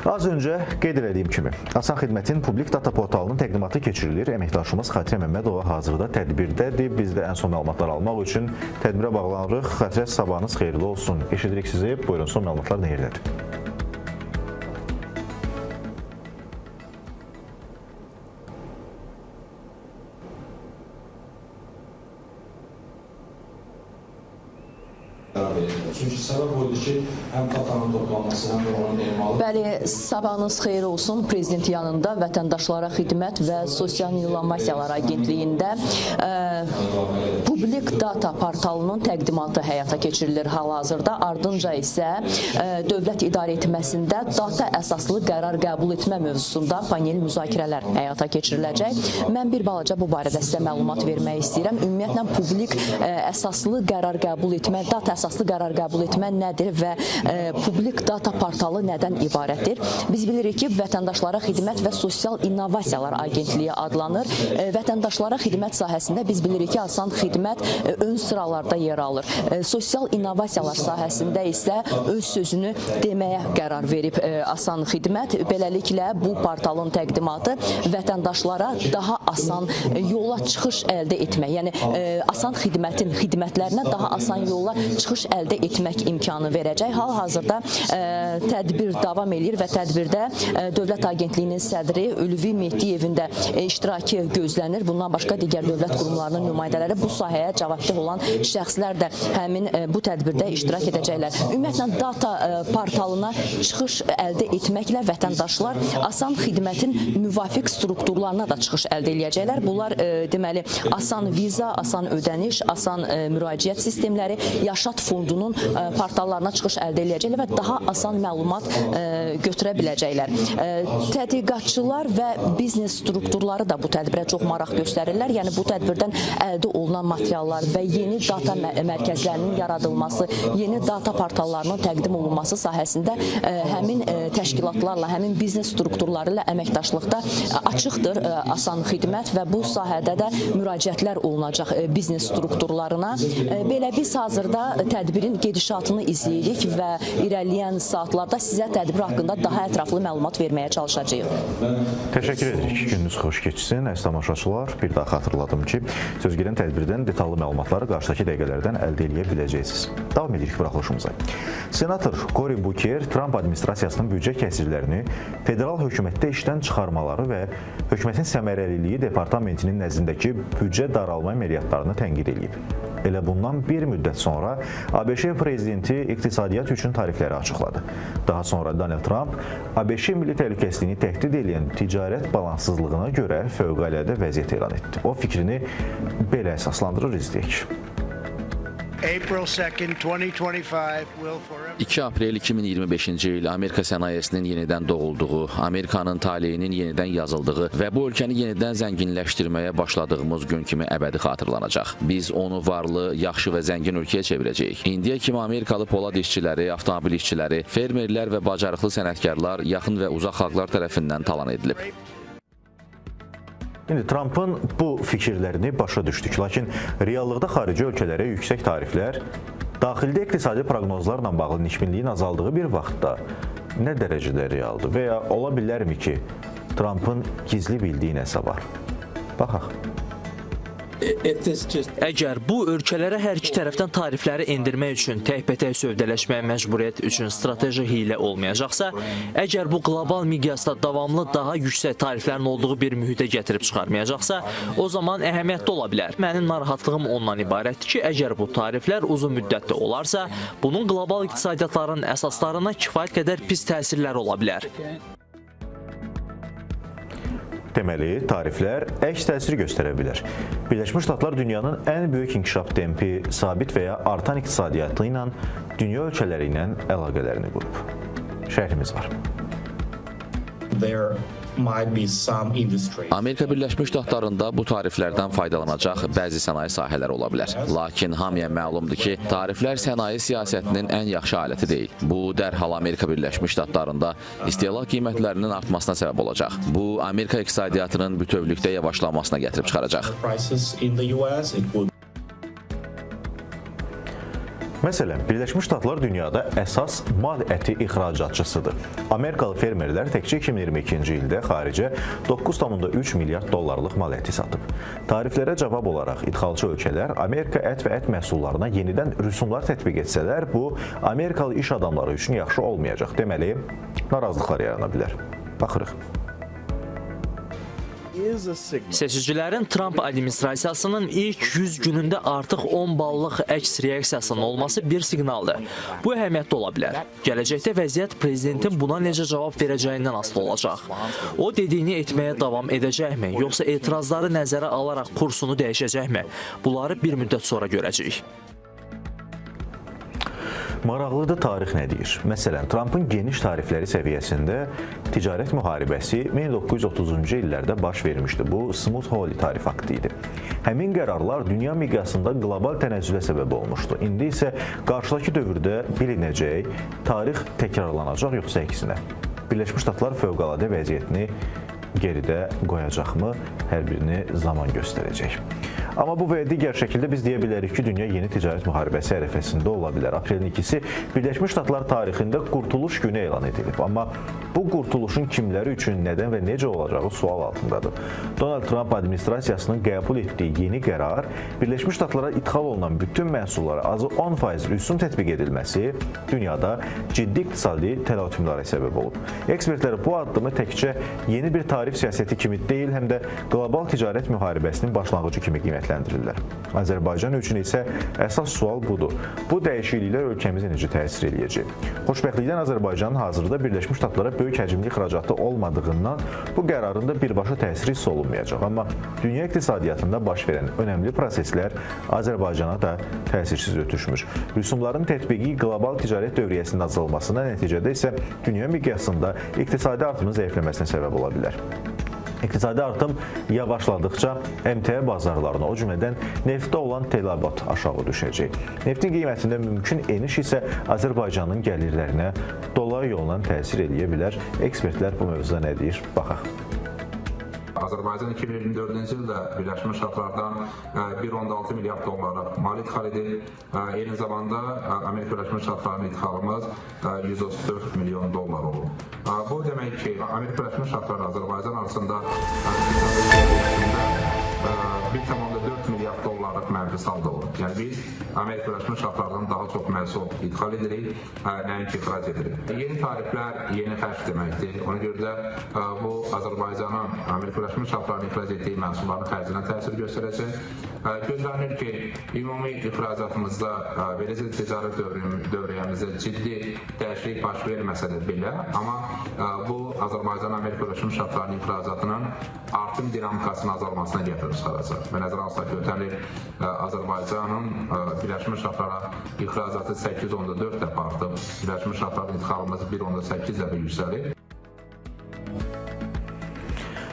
Az öncə qeyd etdiyim kimi, Asan Xidmətin publik data portalının təqdimatı keçirilir. Əməkdaşımız Xatirə Məmmədova hazırda tədbirdədir. Biz də ən son məlumatlar almaq üçün tədbirə bağlanırıq. Xatirə, sabahınız xeyirli olsun. Eşidirik sizi. Buyurun, son məlumatlar nə yerdədir? Çünki səbəb oldu ki, həm datanın toplanması, həm də onun emalı. Bəli, sabahınız xeyir olsun. Prezident yanında Vətəndaşlara Xidmət və Sosial İnnovasiyalar Agentliyində publik data portalının təqdimatı həyata keçirilir hal-hazırda. Ardınca isə Dövlət İdarə Etməsində data əsaslı qərar qəbul etmə mövzusunda panel müzakirələr həyata keçiriləcək. Mən bir balaca bu barədə sizə məlumat vermək istəyirəm. Ümumiyyətlə, publik əsaslı qərar qəbul etmə, data əsaslı qərar qəbul etmə nədir və publik data portalı nədən ibarətdir? Biz bilirik ki, Vətəndaşlara Xidmət və Sosial İnnovasiyalar Agentliyi adlanır. Vətəndaşlara xidmət sahəsində biz bilirik ki, Asan Xidmət ön sıralarda yer alır. Sosial innovasiyalar sahəsində isə öz sözünü deməyə qərar verib Asan Xidmət. Beləliklə, bu portalın təqdimatı vətəndaşlara daha asan yola çıxış əldə etmək, yəni Asan Xidmətin xidmətlərinə daha asan yolla çıxış əldə etmək imkanı verəcək. Hal-hazırda tədbir davam edir və tədbirdə Dövlət Agentliyinin sədri Ülvi Mehdiyevin də iştirakı gözlənir. Bundan başqa digər dövlət qurumlarının nümayəndələri, bu sahəyə cavabdeh olan şəxslər də həmin bu tədbirdə iştirak edəcəklər. Ümumiyyətlə, data portalına çıxış əldə etməklə vətəndaşlar Asan Xidmətin müvafiq strukturlarına da çıxış əldə edəcəklər. Bunlar deməli, asan viza, asan ödəniş, asan müraciət sistemləri, Yaşat Fondunun portallarına çıxış əldə edəcəklər və daha asan məlumat götürə biləcəklər. Tədqiqatçılar və biznes strukturları da bu tədbirə çox maraq göstərirlər. Yəni, bu tədbirdən əldə olunan materiallar və yeni data mərkəzlərinin yaradılması, yeni data portallarının təqdim olunması sahəsində həmin təşkilatlarla, həmin biznes strukturları ilə əməkdaşlıqda açıqdır Asan Xidmət və bu sahədə də müraciətlər olunacaq biznes strukturlarına. Belə biz hazırda tədbirin gedişatını izləyirik və irəliləyən saatlarda sizə tədbir haqqında daha ətraflı məlumat verməyə çalışacağıq. Təşəkkür edirik. Gününüz xoş keçsin. Əziz tamaşaçılar, bir daha xatırladım ki, sözgedən tədbirdən detallı məlumatları qarşıdakı dəqiqələrdən əldə edə biləcəksiniz. Davam edirik buraxılışımıza. Senator Cory Booker Trump administrasiyasının büdcə kəsirlərini federal hökumətdə işdən çıxarmaları və hökumətin səmərəliliyi departamentinin nəzdindəki büdcə daralma əməliyyatlarını tənqid edib. Elə bundan bir müddət sonra ABŞ prezidenti iqtisadiyyat üçün tarifləri açıqladı. Daha sonra Donald Trump ABŞ milli təhlükəsizliyini təhdid edən ticarət balanssızlığına görə fövqəladə vəziyyət elan etdi. O fikrini belə əsaslandırır, izləyək. 2 aprel 2025-ci il Amerika sənayesinin yenidən doğulduğu, Amerikanın taleyinin yenidən yazıldığı və bu ölkəni yenidən zənginləşdirməyə başladığımız gün kimi əbədi xatırlanacaq. Biz onu varlı, yaxşı və zəngin ölkəyə çevirəcəyik. İndiyə kimi Amerikalı polad işçiləri, avtomobil işçiləri, fermerlər və bacarıqlı sənətkarlar yaxın və uzaq xalqlar tərəfindən talan edilib. İndi Trump'ın bu fikirlərini başa düşdük, lakin reallıqda xarici ölkələrə yüksək tariflər daxildə iqtisadi proqnozlarla bağlı nikbinliyin azaldığı bir vaxtda nə dərəcədə realdır və ya ola bilərmi ki, Trump'ın gizli bildiyi nəsə var? Baxaq. Əgər bu ölkələrə hər iki tərəfdən tarifləri endirmək üçün təkbətək sövdələşməyə məcburiyyət üçün strateji hiylə olmayacaqsa, əgər bu qlobal miqyasda davamlı daha yüksək tariflərin olduğu bir mühitə gətirib çıxarmayacaqsa, o zaman əhəmiyyətli ola bilər. Mənim narahatlığım ondan ibarətdir ki, əgər bu tariflər uzun müddətli olarsa, bunun qlobal iqtisadiyyatların əsaslarına kifayət qədər pis təsirləri ola bilər. Deməli, tariflər əks təsir göstərə bilər. Birləşmiş Ştatlar dünyanın ən böyük inkişaf tempi, sabit və ya artan iqtisadiyyatı ilə dünya ölkələri ilə əlaqələrini qurub. Şərhimiz var. Amerika Birləşmiş Ştatlarında bu tariflərdən faydalanacaq bəzi sənaye sahələri ola bilər. Lakin hamıya məlumdur ki, tariflər sənaye siyasətinin ən yaxşı aləti deyil. Bu, dərhal Amerika Birləşmiş Ştatlarında istehlak qiymətlərinin artmasına səbəb olacaq. Bu, Amerika iqtisadiyyatının bütövlükdə yavaşlanmasına gətirib çıxaracaq. Məsələn, Birləşmiş Ştatlar dünyada əsas mal əti ixracatçısıdır. Amerikalı fermerlər təkcə 2022-ci ildə xaricə 9,3 milyard dollarlıq mal əti satıb. Tariflərə cavab olaraq idxalçı ölkələr Amerika ət və ət məhsullarına yenidən rüsumlar tətbiq etsələr, bu, Amerikalı iş adamları üçün yaxşı olmayacaq. Deməli, narazılıqlar yarana bilər. Baxırıq. Seçicilərin Trump administrasiyasının ilk 100 günündə artıq 10 ballıq əks reaksiyasının olması bir siqnaldır. Bu əhəmiyyətli ola bilər. Gələcəkdə vəziyyət prezidentin buna necə cavab verəcəyindən asılı olacaq. O dediyini etməyə davam edəcəkmi, yoxsa etirazları nəzərə alaraq kursunu dəyişəcəkmi? Bunları bir müddət sonra görəcəyik. Maraqlıdır tarix nə deyir? Məsələn, Trump'ın geniş tarifləri səviyyəsində ticarət müharibəsi 1930-cu illərdə baş vermişdi. Bu, Smoot-Hawley tarif aktı idi. Həmin qərarlar dünya miqyasında qlobal tənəzzülə səbəb olmuşdu. İndi isə qarşıdakı dövrdə bilinəcək, tarix təkrarlanacaq yoxsa əksinə. Birləşmiş Ştatlar fövqəladə vəziyyətini geridə qoyacaqmı? Hər birini zaman göstərəcək. Amma bu və digər şəkildə biz deyə bilərik ki, dünya yeni ticarət müharibəsi ərəfəsində ola bilər. Aprelin 2-si Birləşmiş Ştatlar tarixində qurtuluş günü elan edilib. Amma bu qurtuluşun kimləri üçün nədən və necə olacağı sual altındadır. Donald Trump administrasiyasının qəbul etdiyi yeni qərar Birləşmiş Ştatlara idxal olunan bütün məhsullara azı 10% rüsum tətbiq edilməsi dünyada ciddi iqtisadi təlatümlərə səbəb olub. Ekspertlər bu addımı təkcə yeni bir tarif siyasəti kimi deyil, həm də qlobal ticarət müharibəsinin başlanğıcı kimi qiymətləndirirlər. Azərbaycan üçün isə əsas sual budur. Bu dəyişikliklər ölkəmizə necə təsir eləyəcək? Xoşbəxtlikdən Azərbaycanın hazırda Birləşmiş Ştatlara böyük həcmli ixracatı olmadığından bu qərarın da birbaşa təsiri hiss olunmayacaq. Amma dünya iqtisadiyyatında baş verən önəmli proseslər Azərbaycana da təsirsiz ötüşmür. Rüsumların tətbiqi qlobal ticarət dövriyyəsinin azalmasına, nəticədə isə dünya miqyasında iqtisadi artımın zəifləməsinə səbəb ola bilər. İqtisadi artım yavaşladıkça əmtəə bazarlarına, o cümlədən neftdə olan tələbat aşağı düşəcək. Neftin qiymətində mümkün eniş isə Azərbaycanın gəlirlərinə dolayı yolla təsir edə bilər. Ekspertlər bu mövzuda nə deyir? Baxaq. Azərbaycan 2024-cü ildə Birləşmiş Ştatlardan 1.6 milyard dollarlıq mal ixal edir. Eyni zamanda Amerika Birləşmiş Ştatlarının ixalımız 134 milyon dollar olur. Bu demək ki, Amerika Birləşmiş Ştatları Azərbaycan arasında 1.4 milyard dollarlıq mənfi saldo olur. Yəni biz Amerika Birləşmiş Ştatlarından daha çox məhsul ixal edirik, nəinki ixrac edirik. Yeni tariflər yeni xərc deməkdir. Ona görə də bu Azərbaycanın Amerika Birləşmiş Ştatlarının ixrac etdiyi məhsulların xərcinə təsir göstərəcək. Gözlənir ki, ümumi ixracatımızda belə ticarət dövriyyəmizdə ciddi dəyişiklik baş verməsə də belə, amma bu Azərbaycan-Amerika Birləşmiş Ştatlarının ixracatının artım dinamikasının azalmasına gətirib çıxaracaq. Və nəzərə alsaq ki, ötən il Azərbaycanın Birləşmiş Ştatlara ixracatı 8.4 dəfə artıb, Birləşmiş Ştatların idxalımız 1.8 dəfə yüksəlir.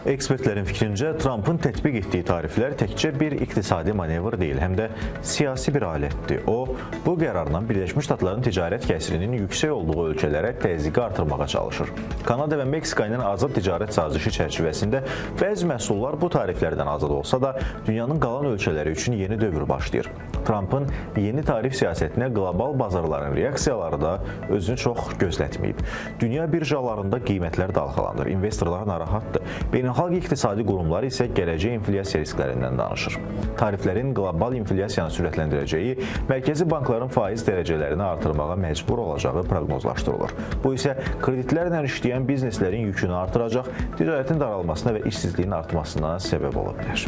Ekspertlərin fikrincə, Trumpın tətbiq etdiyi tariflər təkcə bir iqtisadi manevr deyil, həm də siyasi bir alətdir. O, bu qərarla Birləşmiş Ştatların ticarət kəsirinin yüksək olduğu ölkələrə təzyiqi artırmağa çalışır. Kanada və Meksika ilə azad ticarət sazişi çərçivəsində bəzi məhsullar bu tariflərdən azad olsa da, dünyanın qalan ölkələri üçün yeni dövr başlayır. Trumpın yeni tarif siyasətinə qlobal bazarların reaksiyaları da özünü çox gözlətməyib. Dünya birjalarında qiymətlər dalğalanır, investorlar narahatdır. Beynəlxalq iqtisadi qurumlar isə gələcək inflyasiya risklərindən danışır. Tariflərin qlobal inflyasiyanı sürətləndirəcəyi, mərkəzi bankların faiz dərəcələrini artırmağa məcbur olacağı proqnozlaşdırılır. Bu isə kreditlərlə işləyən bizneslərin yükünü artıracaq, ticarətin daralmasına və işsizliyin artmasına səbəb ola bilər.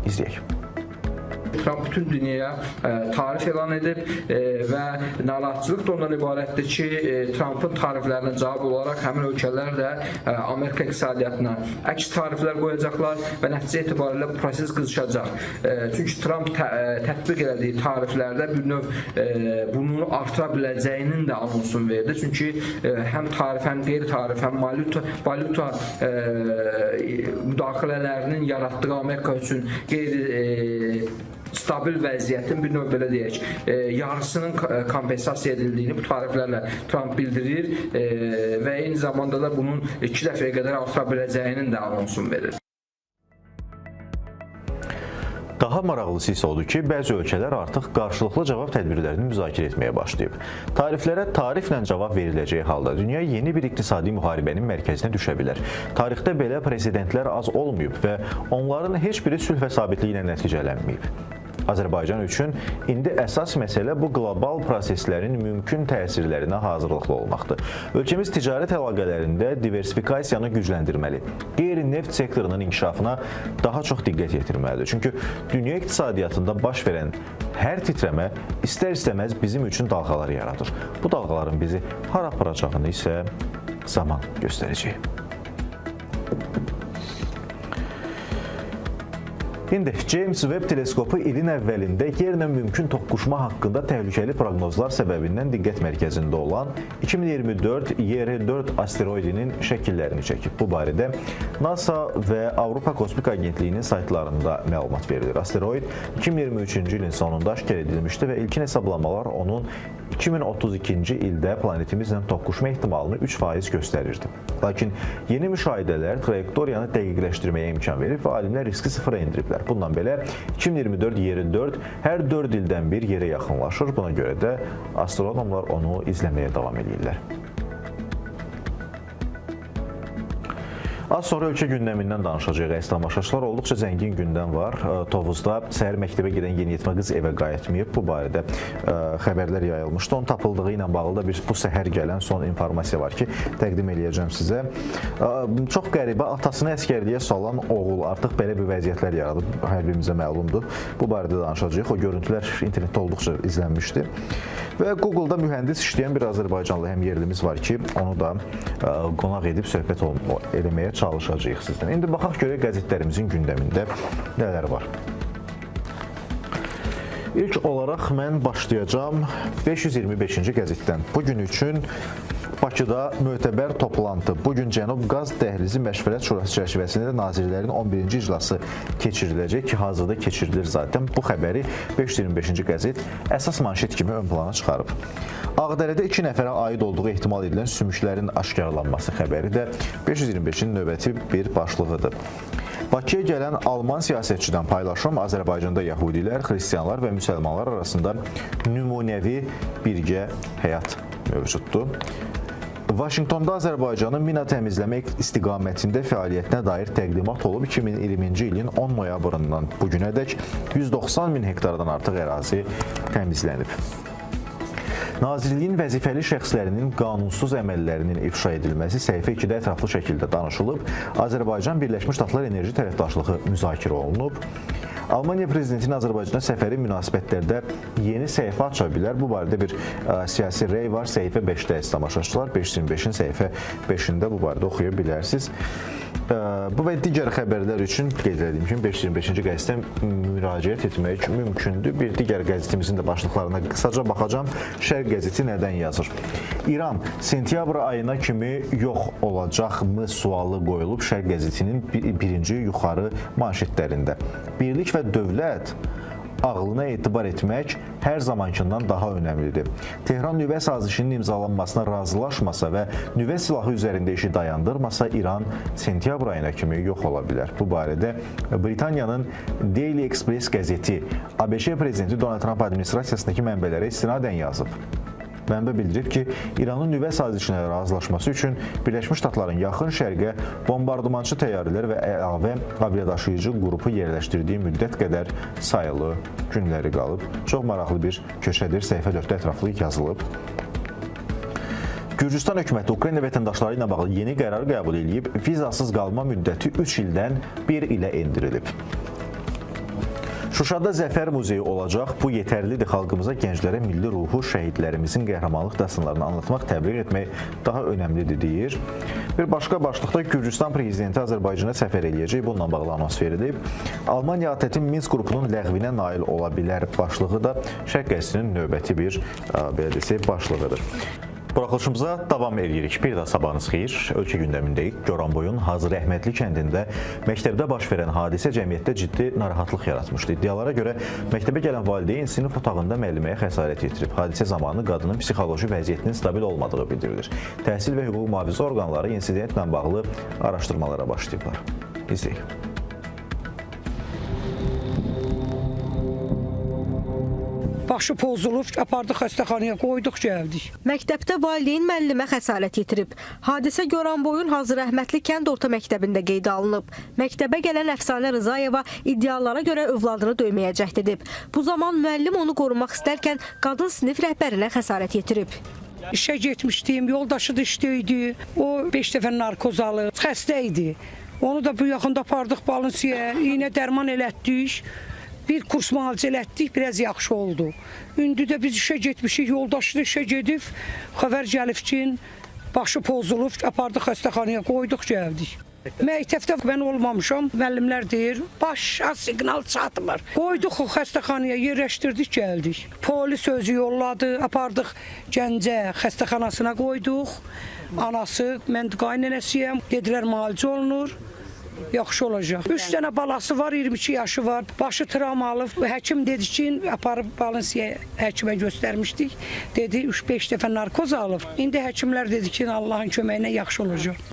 İzləyək. Trump bütün dünyaya tarif elan edib və narahatçılıq da ondan ibarətdir ki, Trumpın tariflərinə cavab olaraq həmin ölkələr də Amerika iqtisadiyyatına əks tariflər qoyacaqlar və nəticə etibarilə bu proses qızışacaq. Çünki Trump tətbiq elədiyi tariflərdə bir növ bunu artıra biləcəyinin də anonsunu verdi. Çünki həm tarif, həm qeyri-tarif, həm valyuta müdaxilələrinin yaratdığı Amerika üçün stabil vəziyyətin bir növ belə deyək, yarısının kompensasiya edildiyini bu tariflərlə Trump bildirir və eyni zamanda da bunun 2 dəfəyə qədər artıra biləcəyinin də anonsunu verir. Daha maraqlısı isə odur ki, bəzi ölkələr artıq qarşılıqlı cavab tədbirlərini müzakirə etməyə başlayıb. Tariflərə tariflə cavab veriləcəyi halda dünya yeni bir iqtisadi müharibənin mərkəzinə düşə bilər. Tarixdə belə presidentlər az olmayıb və onların heç biri sülh və sabitliyi ilə nəticələnməyib. Azərbaycan üçün indi əsas məsələ bu qlobal proseslərin mümkün təsirlərinə hazırlıqlı olmaqdır. Ölkəmiz ticarət əlaqələrində diversifikasiyanı gücləndirməli, qeyri-neft sektorunun inkişafına daha çox diqqət yetirməlidir. Çünki dünya iqtisadiyyatında baş verən hər titrəmə istər-istəməz bizim üçün dalğalar yaradır. Bu dalğaların bizi hara aparacağını isə zaman göstərəcək. İndi James Webb teleskopu ilin əvvəlində yerlə mümkün toqquşma haqqında təhlükəli proqnozlar səbəbindən diqqət mərkəzində olan 2024 YR4 asteroidinin şəkillərini çəkib. Bu barədə NASA və Avropa Kosmik Agentliyinin saytlarında məlumat verilir. Asteroid 2023-cü ilin sonunda aşkar edilmişdi və ilkin hesablamalar onun 2032-ci ildə planetimizlə toqquşma ehtimalını 3% göstərirdi. Lakin yeni müşahidələr trayektoriyanı dəqiqləşdirməyə imkan verir və alimlər riski sıfıra indiriblər. Bundan belə 2024 YR4 hər 4 ildən bir yerə yaxınlaşır. Buna görə də astronomlar onu izləməyə davam edirlər. Az sonra ölkə gündəmindən danışacağıq. Əziz tamaşaçılar, olduqca zəngin gündəm var. Tovuzda səhər məktəbə gedən yeniyetmə qız evə qayıtmayıb. Bu barədə xəbərlər yayılmışdı. Onun tapıldığı ilə bağlı da bu səhər gələn son informasiya var ki, təqdim eləyəcəm sizə. Çox qəribə, atasını əskərliyə salan oğul artıq belə bir vəziyyətlər yaradıb, hər birimizə məlumdur. Bu barədə danışacağıq. O görüntülər internetdə olduqca izlənmişdi. Və Google-da mühəndis işləyən bir Azərbaycanlı həm yerlimiz var ki, onu da qonaq edib söhbət eləməyə çalışacağıq sizdən. İndi baxaq görək qəzetlərimizin gündəmində nələr var. İlk olaraq mən başlayacağım 525-ci qəzetdən. Bugün üçün Bakıda mötəbər toplantı. Bugün Cənub Qaz Dəhlizi Məşvərət Şurası çərçivəsində nazirlərin 11-ci iclası keçiriləcək ki, hazırda keçirilir zaten. Bu xəbəri 525-ci qəzet əsas manşet kimi ön plana çıxarıb. Ağdərədə 2 nəfərə aid olduğu ehtimal edilən sümüklərin aşkarlanması xəbəri də 525-in növbəti bir başlığıdır. Bakıya gələn Alman siyasətçidən paylaşım Azərbaycanda yəhudilər, xristianlar və müsəlmanlar arasında nümunəvi birgə həyat mövcuddur. Vaşinqtonda Azərbaycanın mina təmizləmək istiqamətində fəaliyyətinə dair təqdimat olub. 2020-ci ilin 10 noyabrından bugünədək 190 min hektardan artıq ərazi təmizlənib. Nazirliyin vəzifəli şəxslərinin qanunsuz əməllərinin ifşa edilməsi səhifə 2-də ətraflı şəkildə danışılıb. Azərbaycan Birləşmiş Ştatlar enerji tərəfdaşlığı müzakirə olunub. Almaniya prezidentinin Azərbaycana səfəri münasibətlərdə yeni səhifə aça bilər. Bu barədə bir siyasi rey var. Səhifə 5-də tamaşaçılar, 525-in səhifə 5-də bu barədə oxuya bilərsiniz. Bu və digər xəbərlər üçün qeyd edeyim ki, 525-ci qəzetə müraciət etmək mümkündür. Bir digər qəzetimizin də başlıqlarına qısaca baxacağım. Şərq qəzeti nədən yazır? İran sentyabr ayına kimi yox olacaqmı sualı qoyulub Şərq qəzetinin birinci yuxarı manşetlərində. Birlik və dövlət ağlına etibar etmək hər zamankindən daha önəmlidir. Tehran nüvə sazişinin imzalanmasına razılaşmasa və nüvə silahı üzərində işi dayandırmasa, İran sentyabr ayına kimi yox ola bilər. Bu barədə Britaniyanın Daily Express qəzeti ABŞ prezidenti Donald Trump administrasiyasındakı mənbələrə istinadən yazıb. Mənbə bildirib ki, İranın nüvə sazişinə razılaşması üçün Birləşmiş Ştatların yaxın şərqə bombardımançı təyyarələr və əlavə aviadaşıyıcı qrupu yerləşdirdiyi müddət qədər sayılı günləri qalıb. Çox maraqlı bir köşədir, səhifə 4-də ətraflı yazılıb. Gürcüstan hökuməti Ukrayna vətəndaşları ilə bağlı yeni qərar qəbul edib, vizasız qalma müddəti 3 ildən 1 ilə endirilib. Şuşada Zəfər muzeyi olacaq. Bu yetərlidir xalqımıza, gənclərə milli ruhu, şəhidlərimizin qəhrəmanlıq dastanlarını anlatmaq, təbliğ etmək daha önəmlidir, deyir. Bir başqa başlıqda Gürcüstan prezidenti Azərbaycana səfər eləyəcək. Bununla bağlı anons verilib. Almaniya ATƏT-in Minsk qrupunun ləğvinə nail ola bilər başlığı da Şərq qəzetinin növbəti bir belə desək başlığıdır. Buraxılışımıza davam edirik. Bir daha sabahınız xeyir. Ölkə gündəmindəyik. Goranboyun Hacı Rəhmətli kəndində məktəbdə baş verən hadisə cəmiyyətdə ciddi narahatlıq yaratmışdı. İddialara görə məktəbə gələn valideyn sinif otağında müəlliməyə xəsarət yetirib. Hadisə zamanı qadının psixoloji vəziyyətinin stabil olmadığı bildirilir. Təhsil və hüquq mühafizə orqanları insidentlə bağlı araşdırmalara başlayıblar. İzləyək. Başı pozulub, apardıq xəstəxanaya, qoyduq, gəldik. Məktəbdə valideyn müəllimə xəsarət yetirib. Hadisə Goranboyun Hacı Rəhmətli kənd orta məktəbində qeydə alınıb. Məktəbə gələn Əfsanə Rızayeva iddialara görə övladını döyməyə cəhd edib. Bu zaman müəllim onu qorumaq istərkən qadın sinif rəhbərinə xəsarət yetirib. İşə getmişdim, yoldaşı da işdəydi. O 5 dəfə narkoz alıb, xəstə idi. Onu da bu yaxında apardıq Balınsiyaya, iynə dərman elətdik. Bir kurs müalicə elətdik, biraz yaxşı oldu. İndi də biz işə getmişik, yoldaşı da işə gedib, xəbər gəlib ki, başı pozulub, apardıq xəstəxanaya, qoyduq, gəldik. Məktəbdə mən olmamışam, müəllimlər deyir, başa siqnal çatmır. Qoyduq xəstəxanaya, yerləşdirdik, gəldik. Polis özü yolladı, apardıq Gəncə xəstəxanasına qoyduq. Anası, mən qaynənəsiyəm, dedilər müalicə olunur. Yaxşı olacaq. 3 dənə balası var, 22 yaşı var. Başı travmalı. Həkim dedi ki, aparıb Balınsiyaya həkimə göstərmişdik. Dedi 3-5 dəfə narkoz alıb. İndi həkimlər dedi ki, Allahın köməyinə yaxşı olacaq.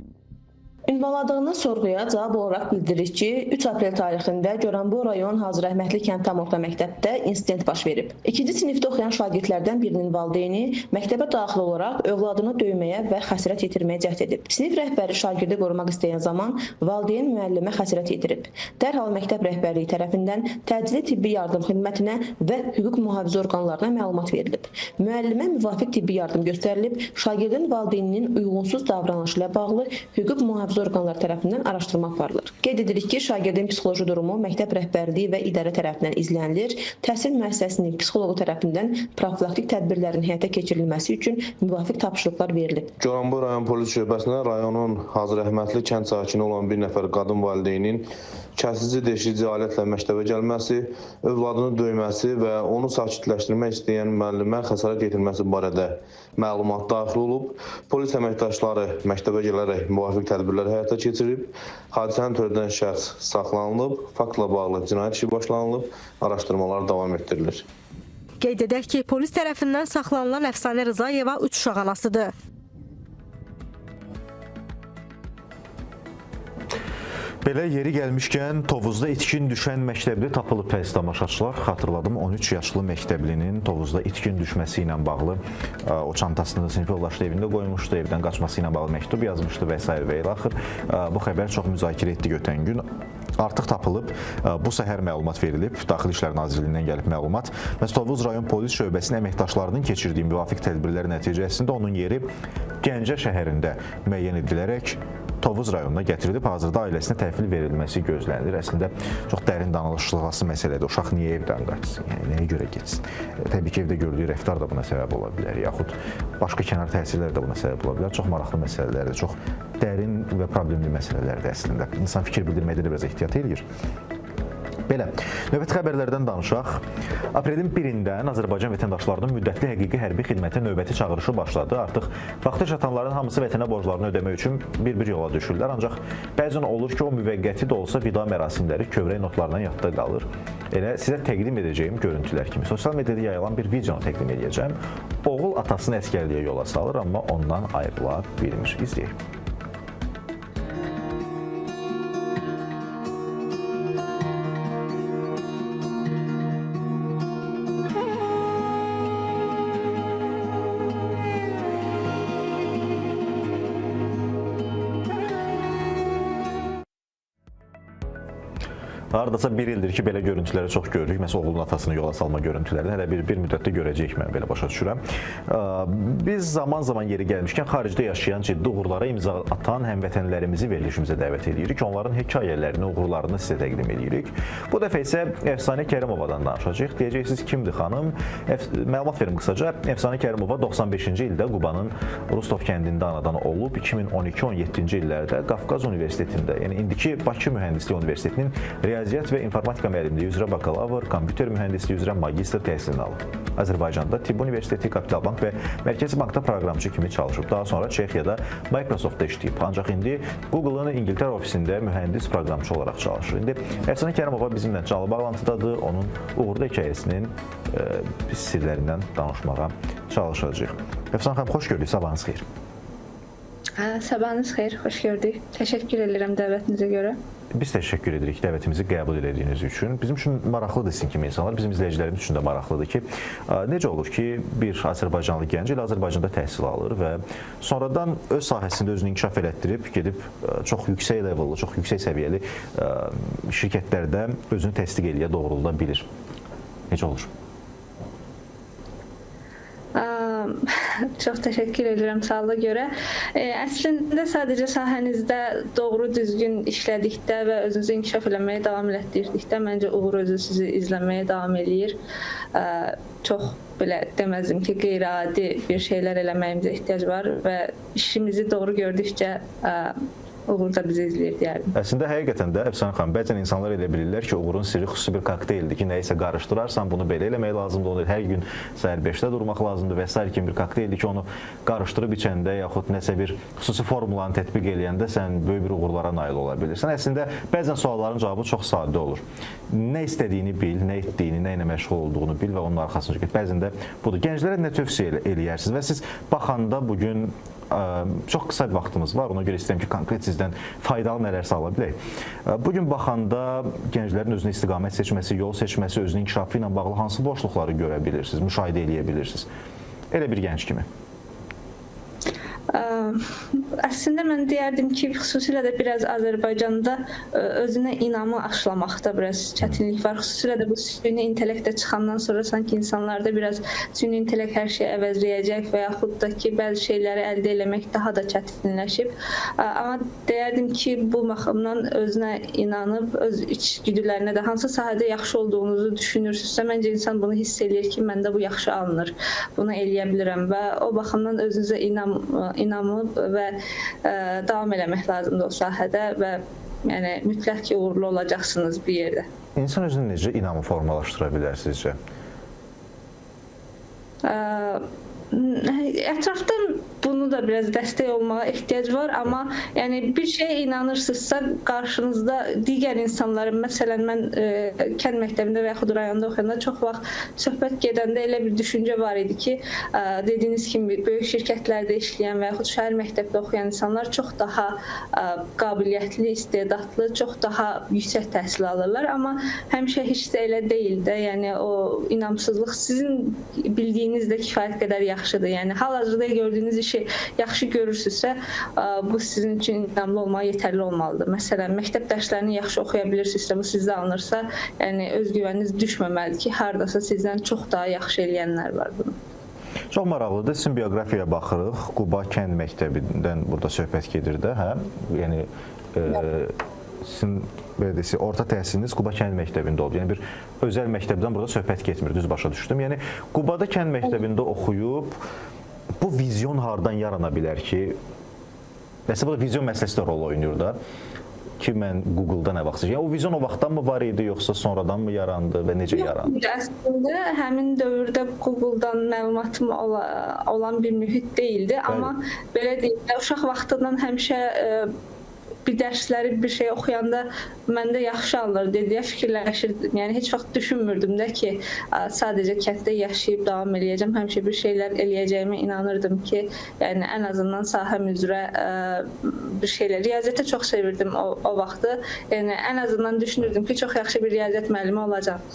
Ünvanladığınız sorğuya cavab olaraq bildirir ki, 3 aprel tarixində Goranboy rayon Hacı Rəhmətli kənd tam orta məktəbdə insident baş verib. 2-ci sinifdə oxuyan şagirdlərdən birinin valideyni məktəbə daxil olaraq övladını döyməyə və xəsarət yetirməyə cəhd edib. Sinif rəhbəri şagirdi qorumaq istəyən zaman valideyn müəllimə xəsarət yetirib. Dərhal məktəb rəhbərliyi tərəfindən təcili tibbi yardım xidmətinə və hüquq mühafizə orqanlarına məlumat verilib. Müəllimə müvafiq tibbi yardım göstərilib, şagirdin valideyninin uyğunsuz davranışı ilə bağlı hüquq mühafizə orqanları tərəfindən araşdırma aparılır. Qeyd edirik ki, şagirdin psixoloji durumu məktəb rəhbərliyi və idarə tərəfindən izlənilir. Təhsil müəssisəsinin psixoloqu tərəfindən profilaktik tədbirlərin həyata keçirilməsi üçün müvafiq tapşırıqlar verilib. Goranboy rayon polis şöbəsində rayonun Hacı Rəhmətli kənd sakini olan bir nəfər qadın valideynin kəsici deşici alətlə məktəbə gəlməsi, övladını döyməsi və onu sakitləşdirmək istəyən müəllimə xəsarət yetirməsi barədə məlumat daxil olub. Polis əməkdaşları məktəbə gələrək müvafiq tədbirlər həyata keçirib. Hadisəni törədən şəxs saxlanılıb, faktla bağlı cinayət işi başlanılıb, araşdırmalar davam etdirilir. Qeyd edək ki, polis tərəfindən saxlanılan Əfsanə Rızayeva 3 uşaq anasıdır. Belə yeri gəlmişkən Tovuzda itkin düşən məktəbli tapılıb əziz tamaşaçılar. Xatırladım, 13 yaşlı məktəblinin Tovuzda itkin düşməsi ilə bağlı o çantasını sinif yoldaşı evində qoymuşdu, evdən qaçması ilə bağlı məktub yazmışdı və s. və ilə axır. Bu xəbər çox müzakirə etdik ötən gün. Artıq tapılıb, bu səhər məlumat verilib, Daxili İşlər Nazirliyindən gəlib məlumat. Tovuz rayon polis şöbəsinin əməkdaşlarının keçirdiyi müvafiq tədbirlər nəticəsində onun yeri Gəncə şəhərində müəyyən edilərək Tovuz rayonuna gətirilib. Hazırda ailəsinə təhvil verilməsi gözlənilir. Əslində çox dərin danışılması məsələdir. Uşaq niyə evdən qaçsın? Yəni nəyə görə getsin? Təbii ki, evdə gördüyü rəftar da buna səbəb ola bilər, yaxud başqa kənar təsirlər də buna səbəb ola bilər. Çox maraqlı məsələlərdir, çox dərin və problemli məsələlərdir əslində. İnsan fikir bildirməkdə də biraz ehtiyat edir. Belə, növbəti xəbərlərdən danışaq. Aprelin 1-dən Azərbaycan vətəndaşlarının müddətli həqiqi hərbi xidmətə növbəti çağırışı başladı. Artıq vaxtı çatanların hamısı vətənə borclarını ödəmək üçün bir yola düşürlər. Ancaq bəzən olur ki, o müvəqqəti də olsa vida mərasimləri kövrək notlarından yadda qalır. Elə sizə təqdim edəcəyim görüntülər kimi sosial mediada yayılan bir videonu təqdim edəcəm. Oğul atasını əskərliyə yola salır, amma ondan ayrıla bilmir. İzləyək. Hardasa bir ildir ki, belə görüntüləri çox görürük. Məsələn, oğlun atasını yola salma görüntülərini hələ bir müddətdə görəcəyik, mən belə başa düşürəm. Biz zaman-zaman yeri gəlmişkən xaricdə yaşayan ciddi uğurlara imza atan həmvətənlərimizi verilişimizə dəvət edirik. Onların hekayələrini, uğurlarını sizə təqdim edirik. Bu dəfə isə Əfsanə Kərimovadan danışacağıq. Deyəcəksiniz, kimdir xanım? Məlumat verim qısaca. Əfsanə Kərimova 95-ci ildə Qubanın Rustov kəndində anadan olub. 2012-17-ci illərdə Qafqaz Universitetində, yəni indiki Bakı Mühəndisliyi Universitetinin Riyaziyyat və informatika müəllimliyi üzrə bakalavr, kompüter mühəndisliyi üzrə magistr təhsilini alıb. Azərbaycanda Tibb Universiteti, Kapital Bank və Mərkəzi Bankda proqramçı kimi çalışıb. Daha sonra Çexiyada Microsoftda işləyib. Ancaq indi Google-ın İngiltərə ofisində mühəndis proqramçı olaraq çalışır. İndi Əfsanə Kərimova bizimlə canlı bağlantıdadır. Onun uğurlu hekayəsinin sirlərindən danışmağa çalışacağıq. Əfsanə xanım, xoş gördük. Sabahınız xeyir. Sabahınız xeyir, xoş gördük. Təşəkkür edirəm dəvətinizə görə. Biz təşəkkür edirik dəvətimizi qəbul edədiyiniz üçün. Bizim üçün maraqlıdır sizin kimi insanlar, bizim izləyicilərimiz üçün də maraqlıdır ki, necə olur ki, bir Azərbaycanlı gənc ilə Azərbaycanda təhsil alır və sonradan öz sahəsində özünü inkişaf elətdirib, gedib çox yüksək levellı, çox yüksək səviyyəli şirkətlərdə özünü təsdiq eləyə doğrulda bilir. Necə olur? Çox təşəkkür edirəm suala görə. Əslində sadəcə sahənizdə doğru düzgün işlədikdə və özünüzü inkişaf eləməyə davam elətdirdikdə məncə uğur özü sizi izləməyə davam eləyir. Çox belə deməzdim ki, qeyri-adi bir şeylər eləməyimizə ehtiyac var və işimizi doğru gördükcə uğur da bizi izləyir deyərdim. Əslində həqiqətən də Əfsanə xanım, bəzən insanlar elə bilirlər ki, uğurun sirri xüsusi bir kokteyldir ki, nəyisə qarışdırarsan, bunu belə eləmək lazımdır, onu hər gün səhər 5-də durmaq lazımdır və s. kimi bir kokteyldir ki, onu qarışdırıb içəndə yaxud nəsə bir xüsusi formulanı tətbiq eləyəndə sən böyük bir uğurlara nail ola bilirsən. Əslində bəzən sualların cavabı çox sadə olur. Nə istədiyini bil, nə etdiyini, nə ilə məşğul olduğunu bil və onun arxasınca get. Bəzən də budur. Gənclərə nə tövsiyə eləyərsiniz və siz baxanda bugün çox qısa bir vaxtımız var, ona görə istəyirəm ki, konkret sizdən faydalı nələrsə ala bilək. Bugün baxanda gənclərin özünə istiqamət seçməsi, yol seçməsi, özünün inkişafı ilə bağlı hansı boşluqları görə bilirsiniz, müşahidə eləyə bilirsiniz? Elə bir gənc kimi. Əslində mən deyərdim ki, xüsusilə də biraz Azərbaycanda özünə inamı aşılamaqda biraz çətinlik var. Xüsusilə də bu süni intellektə çıxandan sonra sanki insanlarda biraz süni intellekt hər şeyi əvəzləyəcək və yaxud da ki, bəzi şeyləri əldə eləmək daha da çətinləşib. Amma deyərdim ki, bu baxımdan özünə inanıb, öz içgüdülərinə də hansı sahədə yaxşı olduğunuzu düşünürsünüzsə, məncə insan bunu hiss eləyir ki, məndə bu yaxşı alınır, bunu eləyə bilirəm və o baxımdan özünüzə inanıb və davam eləmək lazımdır o sahədə və yəni mütləq ki, uğurlu olacaqsınız bir yerdə. İnsan özünü necə inamı formalaşdıra bilər sizcə? Ətrafdan bunu da biraz dəstək olmağa ehtiyac var, amma yəni bir şeyə inanırsınızsa qarşınızda digər insanların, məsələn mən kənd məktəbində və yaxud rayonda oxuyanda çox vaxt söhbət gedəndə elə bir düşüncə var idi ki, dediyiniz kimi böyük şirkətlərdə işləyən və yaxud şəhər məktəbdə oxuyan insanlar çox daha qabiliyyətli, istedadlı, çox daha yüksək təhsil alırlar, amma həmişə heç də elə deyil də, yəni o inamsızlıq sizin bildiyiniz də kifayət qədər yaxşıdır. Yəni hal-hazırda gördüyünüz işi yaxşı görürsünüzsə, bu sizin üçün inamlı olmağa yetərli olmalıdır. Məsələn, məktəb dərslərini yaxşı oxuya bilirsinizsə, bu sizdə alınırsa, yəni özgüvəniniz düşməməlidir ki, hardasa sizdən çox daha yaxşı eləyənlər var bunu. Çox maraqlıdır. Sizin bioqrafiyaya baxırıq. Quba kənd məktəbindən burada söhbət gedir də, hə? Yəni sizin belə desək, orta təhsiliniz Quba kənd məktəbində oldu. Yəni bir özəl məktəbdən burada söhbət getmir, düz başa düşdüm. Yəni Qubada kənd məktəbində oxuyub bu vizyon hardan yarana bilər ki, nəsə burada vizyon məsələsi də rol oynayır da ki, mən Google-da nə vaxt seçəcəm? Yəni, o vizyon o vaxtdan mı var idi, yoxsa sonradan mı yarandı və necə yarandı? Əslində, həmin dövrdə Google-dan məlumatım olan bir mühit deyildi. Bəli. Amma belə deyim, uşaq vaxtından həmişə bir dərsləri, bir şey oxuyanda məndə yaxşı alınır deyə fikirləşirdim. Yəni heç vaxt düşünmürdüm də ki, sadəcə kənddə yaşayıb davam eləyəcəm, həmişə bir şeylər eləyəcəyimə inanırdım ki, yəni ən azından sahəm üzrə bir şeylər. Riyaziyyatı çox sevirdim o vaxtı. Yəni ən azından düşünürdüm ki, çox yaxşı bir riyaziyyat müəllimi olacağam.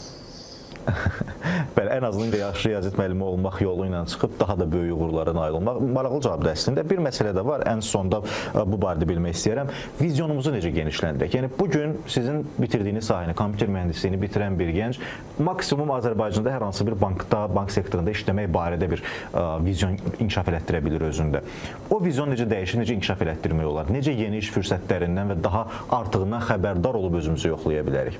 Bəli, ən azından yaxşı riyaziyyat müəllimi olmaq yolu ilə çıxıb daha da böyük uğurlara nail olmaq. Maraqlı cavabdır əslində. Bir məsələ də var, ən sonda bu barədə bilmək istəyirəm. Vizyonumuzu necə genişləndirək? Yəni, bugün sizin bitirdiyiniz sahəni, kompüter mühəndisliyini bitirən bir gənc maksimum Azərbaycanda hər hansı bir bankda, bank sektorunda işləmək barədə bir vizyon inkişaf elətdirə bilir özündə. O vizyon necə dəyişir, necə inkişaf elətdirmək olar? Necə yeni iş fürsətlərindən və daha artığından xəbərdar olub özümüzü yoxlaya bilərik?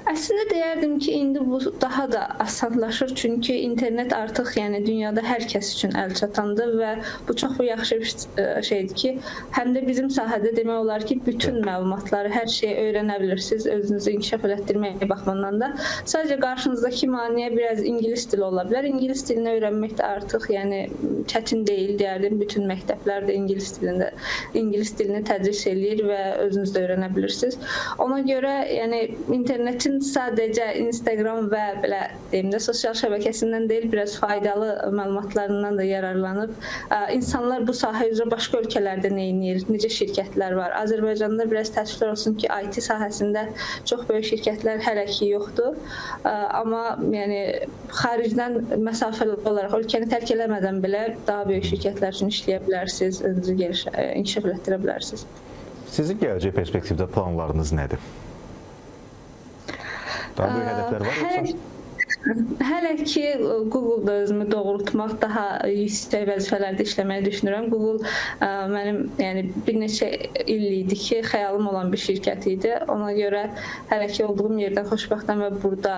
Əslində deyərdim ki, indi bu daha da asanlaşır, çünki internet artıq yəni dünyada hər kəs üçün əl çatandır və bu çox yaxşı bir şeydir ki, həm də bizim sahədə demək olar ki, bütün məlumatları, hər şeyi öyrənə bilirsiniz, özünüzü inkişaf elətdirməyə baxımından da. Sadəcə qarşınızdakı maneə biraz ingilis dili ola bilər. İngilis dilini öyrənmək də artıq yəni çətin deyil, deyərdim. Bütün məktəblər də ingilis dilini tədris eləyir və özünüz də öyrənə bilirsiniz. Ona görə yəni internetin sadəcə Instagram və belə deyim də sosial şəbəkəsindən deyil, biraz faydalı məlumatlarından da yararlanıb. İnsanlar bu sahə üzrə başqa ölkələrdə nə edir, necə şirkətlər var. Azərbaycanda biraz təəssüflər olsun ki, IT sahəsində çox böyük şirkətlər hələ ki yoxdur. Amma yəni xaricdən məsafəli olaraq ölkəni tərk eləmədən belə daha böyük şirkətlər üçün işləyə bilərsiniz, özünüzü inkişaf elətdirə bilərsiniz. Sizin gələcək perspektivdə planlarınız nədir? Daha böyük hədəflər var yoxsa? Hələ ki Google-da özümü doğrultmaq, daha yüksək vəzifələrdə işləməyi düşünürəm. Google mənim yəni bir neçə il idi ki, xəyalım olan bir şirkət idi. Ona görə hələ ki olduğum yerdən xoşbəxtəm və burada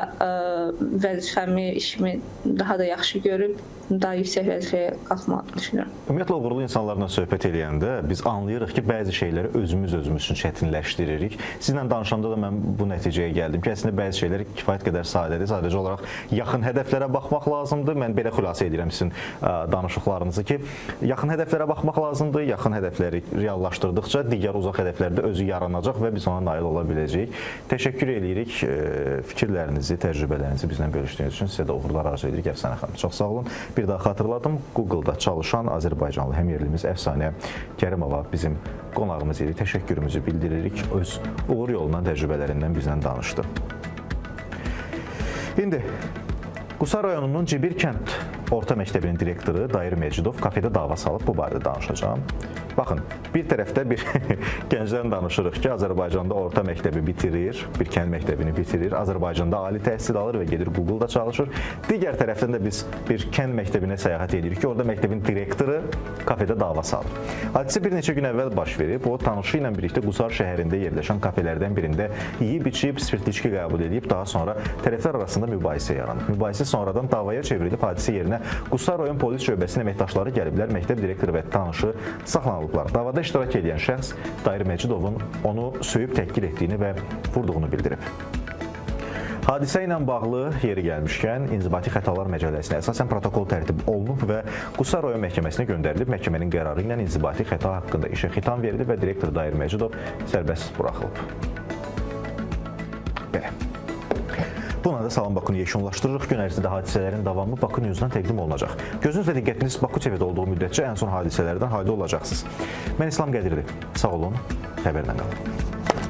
vəzifəmi, işimi daha da yaxşı görüb daha yüksək vəzifəyə qalxmağı düşünürəm. Ümumiyyətlə, uğurlu insanlarla söhbət eləyəndə biz anlayırıq ki, bəzi şeyləri özümüz üçün çətinləşdiririk. Sizinlə danışanda da mən bu nəticəyə gəldim ki, əslində bəzi şeylər kifayət qədər sadədir. Sadəcə olaraq yaxın hədəflərə baxmaq lazımdır. Mən belə xülasə edirəm sizin danışıqlarınızı ki, yaxın hədəflərə baxmaq lazımdır. Yaxın hədəfləri reallaşdırdıqca digər uzaq hədəflər də özü yaranacaq və biz ona nail ola biləcəyik. Təşəkkür edirik fikirlərinizi, təcrübələrinizi bizlə bölüşdüyünüz üçün. Sizə də uğurlar arzu edirik, Əfsanə xanım. Çox sağ olun. Bir daha xatırladım, Google-da çalışan Azərbaycanlı həmyerlimiz Əfsanə Kərimova bizim qonağımız idi. Təşəkkürümüzü bildiririk. Öz uğur yolundan, təcrübələrindən bizlə danışdı. İndi Qusar rayonunun Cibir kənd orta məktəbinin direktoru Dair Mecidov kafedə dava salıb bu barədə danışacağam. Baxın, bir tərəfdə bir gəncdən danışırıq ki, Azərbaycanda orta məktəbi bitirir, bir kənd məktəbini bitirir, Azərbaycanda ali təhsil alır və gedir Google-da çalışır. Digər tərəfdən də biz bir kənd məktəbinə səyahət edirik ki, orada məktəbin direktoru kafedə dava salır. Hadisə bir neçə gün əvvəl baş verib, o tanışı ilə birlikdə Qusar şəhərində yerləşən kafelərdən birində yeyib-içib, spirtli içki qəbul edib, daha sonra tərəflər arasında mübahisə yaranıb. Mübahisə sonradan davaya çevrilib, hadisə yerinə Qusar rayon polis şöbəsinin əməkdaşları gəliblər, məktəb direktoru və tanışı saxlanılıblar. Davada iştirak edən şəxs Dair Mecidovun onu söyüb təhqir etdiyini və vurduğunu bildirib. Hadisə ilə bağlı yeri gəlmişkən İnzibati Xətalar Məcəlləsinə əsasən protokol tərtib olunub və Qusar rayon məhkəməsinə göndərilib. Məhkəmənin qərarı ilə inzibati xəta haqqında işə xitam verilib və direktor Dair Mecidov sərbəst buraxılıb. Belə. Buna da Salam Bakını yekunlaşdırırıq. Gün ərzində hadisələrin davamı Bakı News-dan təqdim olunacaq. Gözünüz və diqqətiniz Bakı TV-də olduğu müddətcə ən son hadisələrdən hayda olacaqsınız. Mən İslam Qədirli. Sağ olun, xəbərlə qalın.